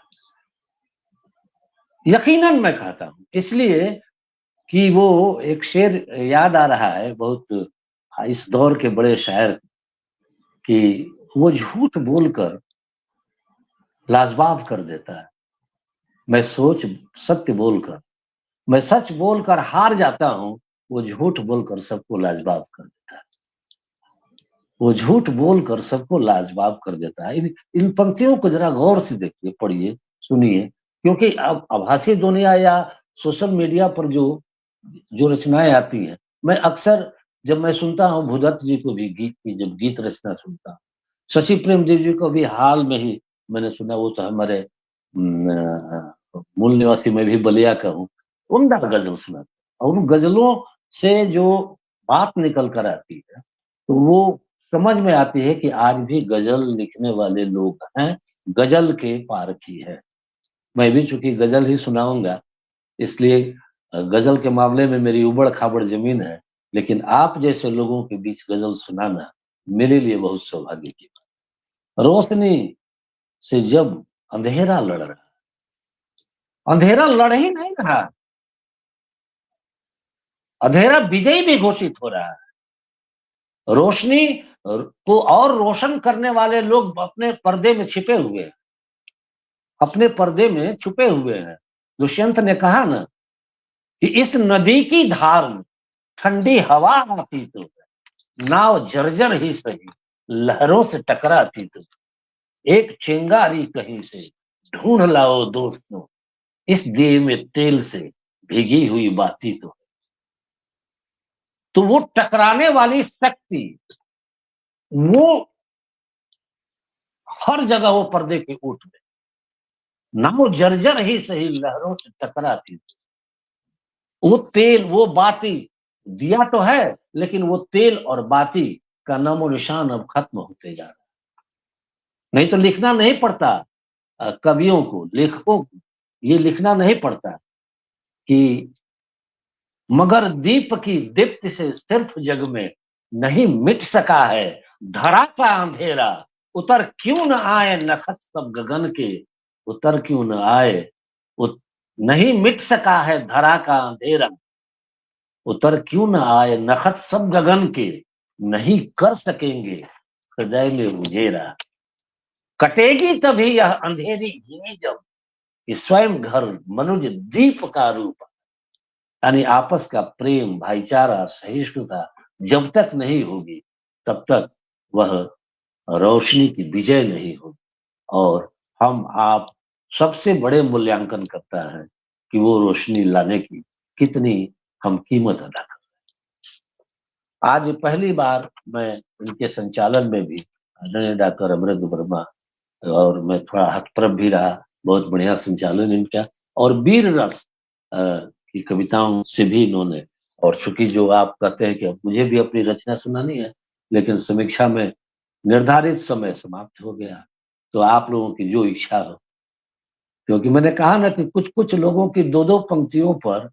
यकीनन मैं कहता हूं, इसलिए कि वो एक शेर याद आ रहा है बहुत इस दौर के बड़े शायर कि वो झूठ बोलकर लाजवाब कर देता है, मैं सत्य बोलकर, मैं सच बोलकर हार जाता हूं, वो झूठ बोलकर सबको लाजवाब कर देता है, वो झूठ बोलकर सबको लाजवाब कर देता है। इन पंक्तियों को जरा गौर से देखिए, पढ़िए, सुनिए, क्योंकि अब आभासी दुनिया या सोशल मीडिया पर जो रचनाएं आती हैं, मैं अक्सर जब मैं सुनता हूँ भूदत्त जी को भी गीत की, जब गीत रचना सुनता हूँ, शशि प्रेमदेव जी को भी हाल में ही मैंने सुना, वो तो हमारे मूल निवासी मैं भी बलिया का हूँ, उम्दा गजल सुना, और उन गजलों से जो बात निकल कर आती है तो वो समझ में आती है कि आज भी गजल लिखने वाले लोग हैं, गजल के पारखी है। मैं भी चूंकि गजल ही सुनाऊंगा, इसलिए गजल के मामले में मेरी उबड़ खाबड़ जमीन है, लेकिन आप जैसे लोगों के बीच गजल सुनाना मेरे लिए बहुत सौभाग्य की बात। रोशनी से जब अंधेरा लड़ रहा, अंधेरा लड़ ही नहीं रहा, अंधेरा विजयी भी घोषित हो रहा है। रोशनी को और रोशन करने वाले लोग अपने पर्दे में छिपे हुए हैं, अपने पर्दे में छुपे हुए हैं। दुष्यंत ने कहा ना कि इस नदी की धार में ठंडी हवा आती तो नाव जर्जर ही सही लहरों से टकराती तो एक चिंगारी कहीं से ढूंढ लाओ दोस्तों, इस दिए में तेल से भीगी हुई बाती तो वो टकराने वाली शक्ति, वो हर जगह वो पर्दे के ऊट में, नाव जर्जर ही सही लहरों से टकराती तो वो तेल, वो बाती, दिया तो है लेकिन वो तेल और बाती का नामो निशान अब खत्म होते जा रहा है। नहीं तो लिखना नहीं पड़ता कवियों को, लेखकों को ये लिखना नहीं पड़ता कि मगर दीप की दीप्ति से सिर्फ जग में नहीं मिट सका है धरा का अंधेरा, उतर क्यों न आए नखत सब गगन के, उतर क्यों न आए, नहीं मिट सका है धरा का अंधेरा, उतर क्यों न आए नखत सब गगन के, नहीं कर सकेंगे हृदय में उजेरा। कटेगी तभी यह अंधेरी घिरी जब, कि स्वयं घर मनुज दीप का रूप, यानी आपस का प्रेम, भाईचारा, सहिष्णुता जब तक नहीं होगी तब तक वह रोशनी की विजय नहीं होगी। और हम आप सबसे बड़े मूल्यांकन करता है कि वो रोशनी लाने की कितनी हम कीमत अदा कर। आज पहली बार मैं उनके संचालन में भी आदरणीय डॉक्टर अमरेंद्र वर्मा, और मैं थोड़ा हतप्रभ भी रहा, बहुत बढ़िया संचालन इनका, और वीर रस की कविताओं से भी इन्होंने, और चूंकि जो आप कहते हैं कि अब मुझे भी अपनी रचना सुनानी है, लेकिन समीक्षा में निर्धारित समय समाप्त हो गया, तो आप लोगों की जो इच्छा हो, क्योंकि मैंने कहा ना कि कुछ कुछ लोगों की दो दो पंक्तियों पर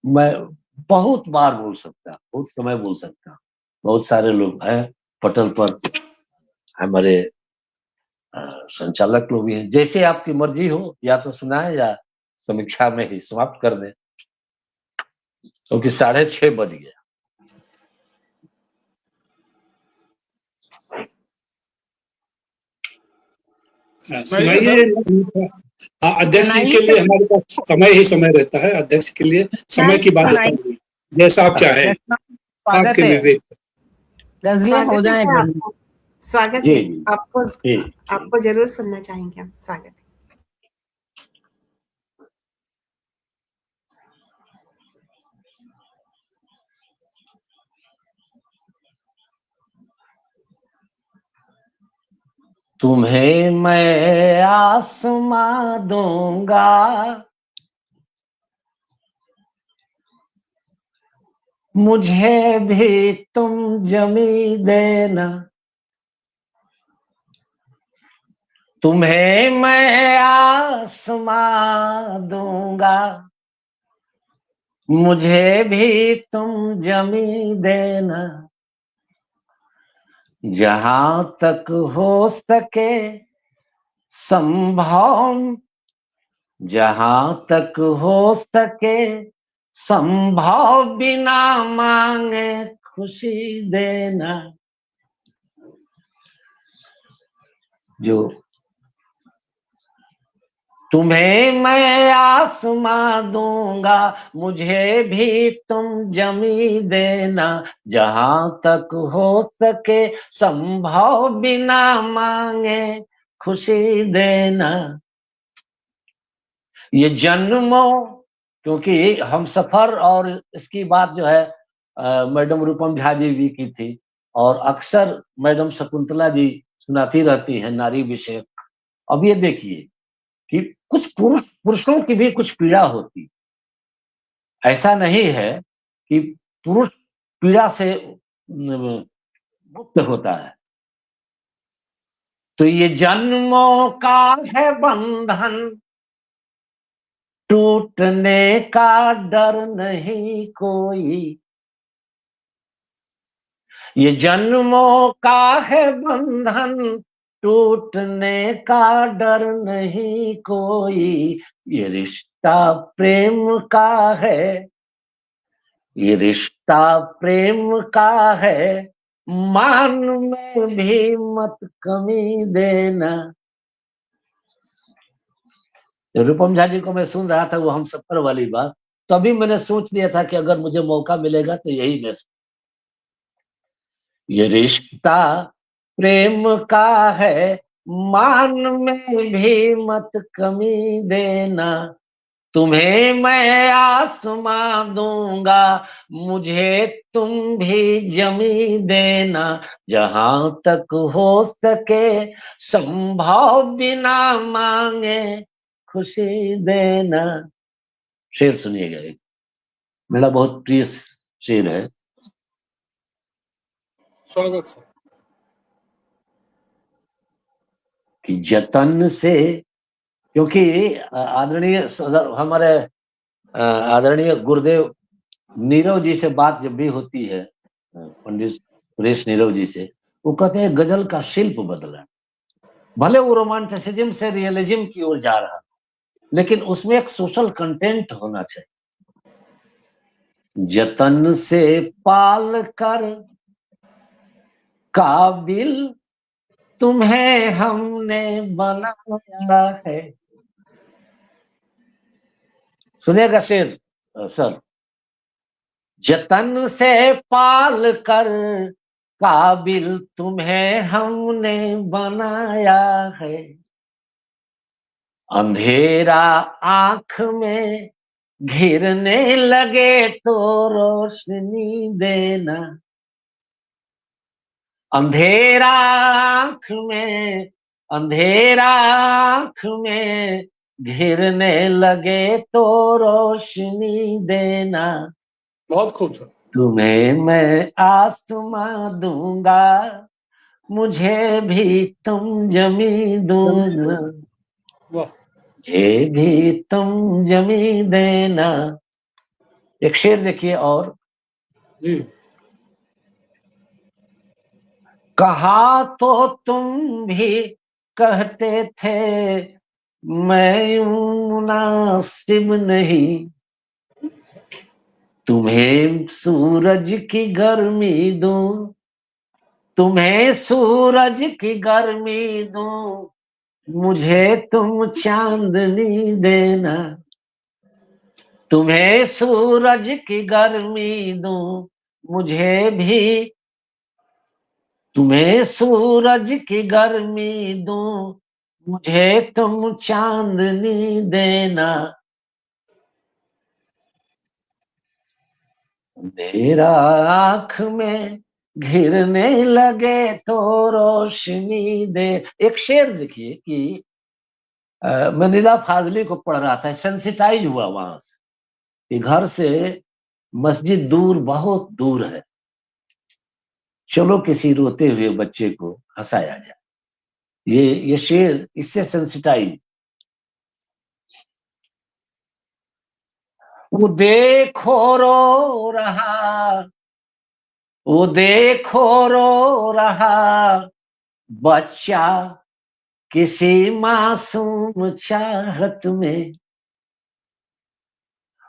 मैं बहुत बार बोल सकता, बहुत समय बोल सकता। बहुत सारे लोग हैं पटल पर, हमारे संचालक लोग भी हैं, जैसे आपकी मर्जी हो, या तो सुनाए या समीक्षा में ही समाप्त कर दें, क्योंकि 6:30 बज गया। सुनाइए। अध्यक्ष जी के लिए हमारे पास समय ही समय रहता है, अध्यक्ष के लिए समय की बात नहीं, जैसा आप चाहें, आपके विवेक। गजलें हो जाए। स्वागत है आपको जरूर सुनना चाहेंगे हम। स्वागत है। तुम्हें मैं आसमां दूंगा, मुझे भी तुम जमी देना, तुम्हें मैं आसमां दूंगा, मुझे भी तुम जमी देना, जहां तक हो सके संभव, जहां तक हो सके संभव, बिना मांगे खुशी देना। जो तुम्हें मैं आसमां दूंगा, मुझे भी तुम जमी देना, जहां तक हो सके संभव, बिना मांगे खुशी देना। ये जन्मों, क्योंकि हम सफर और इसकी बात जो है मैडम रूपम झा जी भी की थी, और अक्सर मैडम शकुंतला जी सुनाती रहती हैं नारी विषय। अब ये देखिए कि कुछ पुरुषों की भी कुछ पीड़ा होती, ऐसा नहीं है कि पुरुष पीड़ा से मुक्त होता है। तो ये जन्मों का है बंधन, टूटने का डर नहीं कोई, ये जन्मों का है बंधन, टूटने का डर नहीं कोई, ये रिश्ता प्रेम का है, ये रिश्ता प्रेम का है, मान में भी मत कमी देना। रूपम झा जी को मैं सुन रहा था, वो हम सफर वाली बात, तभी मैंने सोच लिया था कि अगर मुझे मौका मिलेगा तो यही मैं, ये रिश्ता प्रेम का है, मान में भी मत कमी देना, तुम्हें मैं आसमां दूंगा, मुझे तुम भी जमी देना, जहां तक हो सके संभव, बिना मांगे खुशी देना। शेर सुनिएगा, एक मेरा बहुत प्रिय शेर है। स्वागत सर। कि जतन से, क्योंकि आदरणीय हमारे आदरणीय गुरुदेव नीरव जी से बात जब भी होती है, पंडित सुरेश नीरव जी से, वो कहते हैं गजल का शिल्प बदला। भले वो रोमांटिसिज्म से रियलिज्म की ओर जा रहा, लेकिन उसमें एक सोशल कंटेंट होना चाहिए। जतन से पाल कर काबिल तुम्हें हमने बनाया है। सुनिएगा शेर सर। जतन से पाल कर काबिल तुम्हें हमने बनाया है। अंधेरा आंख में घिरने लगे तो रोशनी देना। अंधेरा आंख में घिरने लगे तो रोशनी देना। बहुत खूबसूरत। तुम्हें मैं आसमां दूंगा, मुझे भी तुम जमी दूंगा, वाह। ये भी तुम जमी देना। एक शेर देखिए और। जी। कहा तो तुम भी कहते थे मैं यूं मुनासिब नहीं। तुम्हें सूरज की गर्मी दूं, तुम्हें सूरज की गर्मी दूं, मुझे तुम चांदनी देना। तुम्हें सूरज की गर्मी दूं, मुझे भी तुम्हें सूरज की गर्मी दूं, मुझे तुम चांदनी देना। मेरा आंख में घिरने लगे तो रोशनी दे। एक शेर देखिए कि मैं नीला फाजली को पढ़ रहा था, सेंसिटाइज हुआ वहां से कि घर से मस्जिद दूर, बहुत दूर है, चलो किसी रोते हुए बच्चे को हंसाया जाए। ये शेर इससे सेंसिटाइज। वो देखो रो रहा, वो देखो रो रहा बच्चा किसी मासूम चाहत में।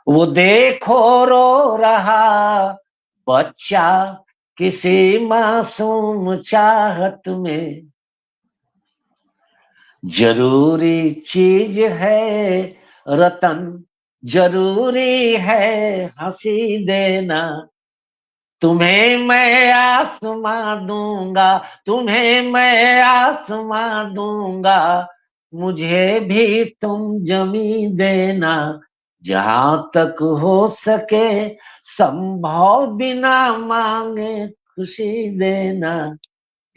वो देखो रो रहा बच्चा किसी मासूम चाहत में। जरूरी चीज है रतन, जरूरी है हंसी देना। तुम्हें मैं आसमां दूंगा, तुम्हें मैं आसमां दूंगा, मुझे भी तुम जमी देना। जहां तक हो सके संभव बिना मांगे खुशी देना।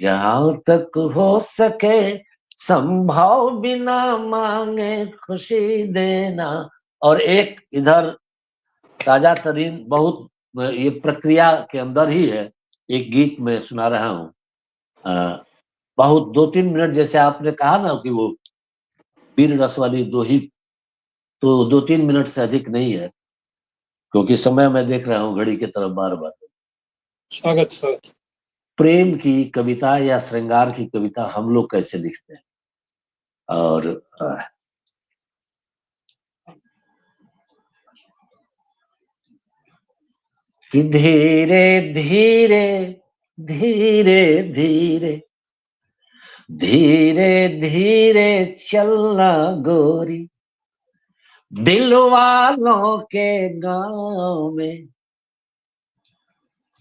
जहां तक हो सके संभव बिना मांगे खुशी देना। और एक इधर ताजा तरीन, बहुत ये प्रक्रिया के अंदर ही है, एक गीत में सुना रहा हूँ। बहुत 2-3 मिनट, जैसे आपने कहा ना कि वो वीर रस वाली दोही, तो 2-3 मिनट से अधिक नहीं है, क्योंकि समय मैं देख रहा हूँ घड़ी की तरफ बार बार। स्वागत। प्रेम की कविता या श्रृंगार की कविता हम लोग कैसे लिखते हैं, और कि धीरे धीरे धीरे धीरे धीरे धीरे चलना गोरी, दिल वालों के गांव में।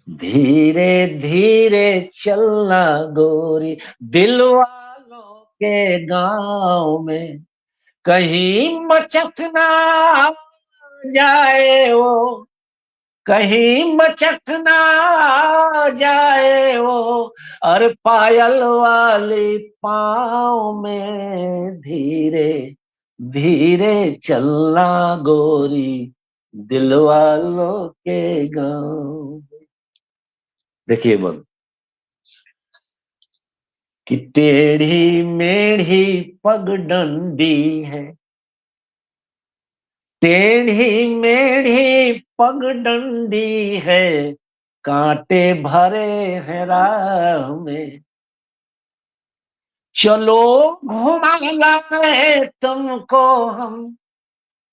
धीरे धीरे चलना गोरी, दिल वालों के गांव में। कहीं मचक ना जाए वो, कहीं मचक ना जाए वो, और पायल वाली पाँव में। धीरे धीरे चलना गोरी, दिल वालों के गाँव। देखिए बन कि टेढ़ी मेढ़ी पगडंडी है, टेढ़ी मेढ़ी पगडंडी है, कांटे भरे हैं राह में। चलो घुमा लाए तुमको हम,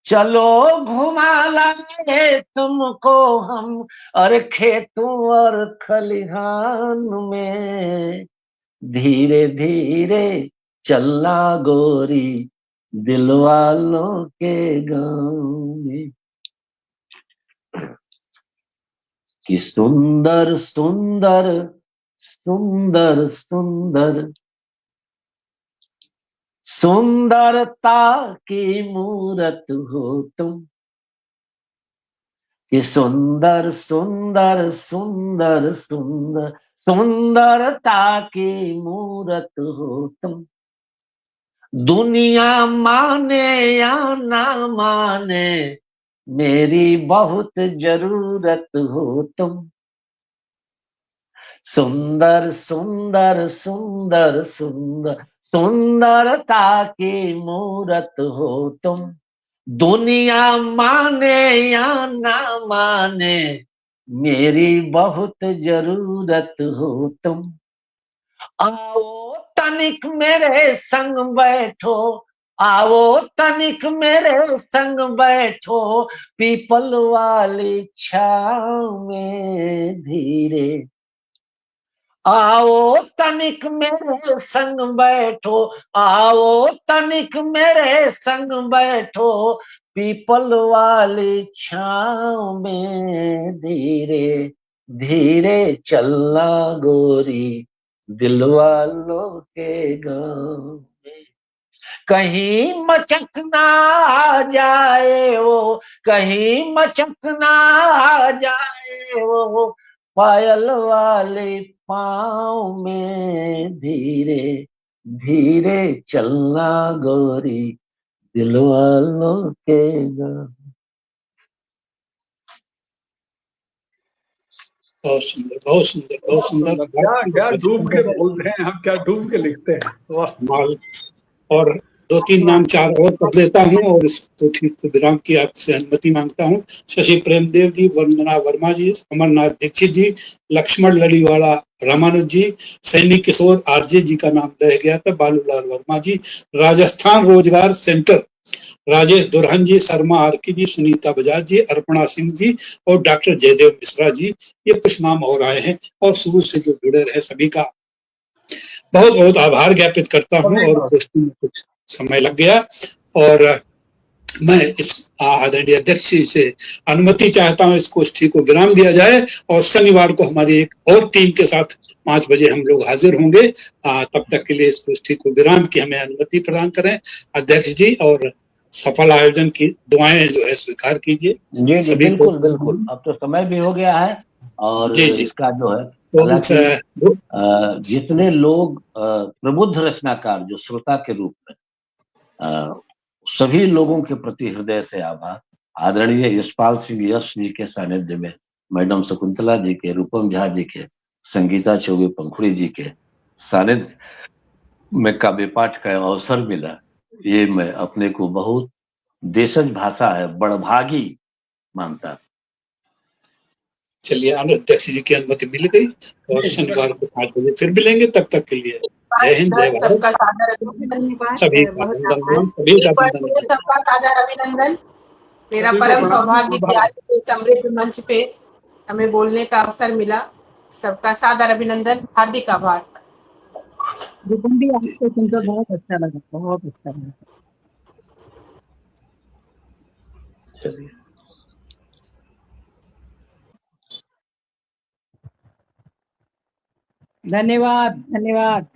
चलो घुमा लाए तुमको हम, और खेतों और खलिहान में धीरे धीरे चलना गोरी दिल वालों के गाँव में। कि सुंदर सुंदर सुंदर सुंदर सुंदरता की मूरत हो तुम, कि सुंदर सुंदर सुंदर सुंदर सुंदरता की मूरत हो तुम। दुनिया माने या ना माने मेरी बहुत जरूरत हो तुम। सुंदर सुंदर सुंदर सुंदर सुंदरता की मूरत हो तुम। दुनिया माने या ना माने मेरी बहुत जरूरत हो तुम। आओ तनिक मेरे संग बैठो, आओ तनिक मेरे संग बैठो, पीपल वाली छाँव में धीरे। आओ तनिक मेरे संग बैठो, आओ तनिक मेरे संग बैठो, पीपल वाली छाँव में धीरे धीरे चलना गोरी दिल वालों के गाँव में। कहीं मचक ना आ जाए वो, कहीं मचक ना आ जाए वो, पायल वाले पाँव में धीरे धीरे चलना गोरी दिल वालों के गाँव। बहुत सुंदर, बहुत सुंदर, बहुत सुंदर। क्या क्या डूब के बोलते हैं आप, क्या डूब के लिखते हैं, वाह। कमाल। और दो तीन नाम चार और पढ़ लेता हूँ और इसको ठीक को विराम की आपसे अनुमति मांगता हूँ। शशि प्रेमदेव जी, वंदना वर्मा जी, अमरनाथ दीक्षित जी, लक्ष्मण लड़ीवाला रामानुज जी, सैनी किशोर आरजे जी का नाम रह गया था, बालूलाल वर्मा जी, राजस्थान रोजगार सेंटर राजेश दुरहन जी, शर्मा आरकी जी, सुनीता बजाज जी, अर्पणा सिंह जी और डॉक्टर जयदेव मिश्रा जी, ये कुछ नाम और आए हैं। और शुरू से जो जुड़े रहे सभी का बहुत बहुत आभार ज्ञापित करता हूँ। और गोष्ठी में कुछ समय लग गया और मैं इस आदरणीय अध्यक्ष जी से अनुमति चाहता हूँ इस गोष्ठी को विराम दिया जाए और शनिवार को हमारी एक और टीम के साथ 5 बजे हम लोग हाजिर होंगे। तब तक के लिए इस गोष्ठी को विराम की हमें अनुमति प्रदान करें अध्यक्ष जी, और सफल आयोजन की दुआएं जो है स्वीकार कीजिए। जी जी बिल्कुल बिल्कुल, अब तो समय भी हो गया है और जी जी, इसका जो है तो हालांकि जितने लोग प्रबुद्ध रचनाकार जो श्रोता के रूप में सभी लोगों के प्रति हृदय से आभार। आदरणीय यशपाल सिंह यश जी के सानिध्य में, मैडम शकुंतला जी के, रूपम झा जी के, संगीता चौबे पंखुड़ी जी के सानिध्य में काव्य पाठ का अवसर मिला, ये मैं अपने को बहुत देशज भाषा है बड़भागी मानता। चलिए, अध्यक्ष जी की अनुमति मिल गई और शनिवार को 5 बजे फिर मिलेंगे। तब तक के लिए जय हिंद, जय भारत। सबका सादर अभिनंदन। सभी का अभिनंदन, सभी का अभिनंदन। सबका सादर अभिनंदन। मेरा परम सौभाग्य कि आज इस समृद्ध मंच पे हमें बोलने का अवसर मिला। सबका सादर अभिनंदन, हार्दिक आभार। भी आपको सुनकर बहुत अच्छा लगा, बहुत अच्छा लगा। चलिए, धन्यवाद धन्यवाद।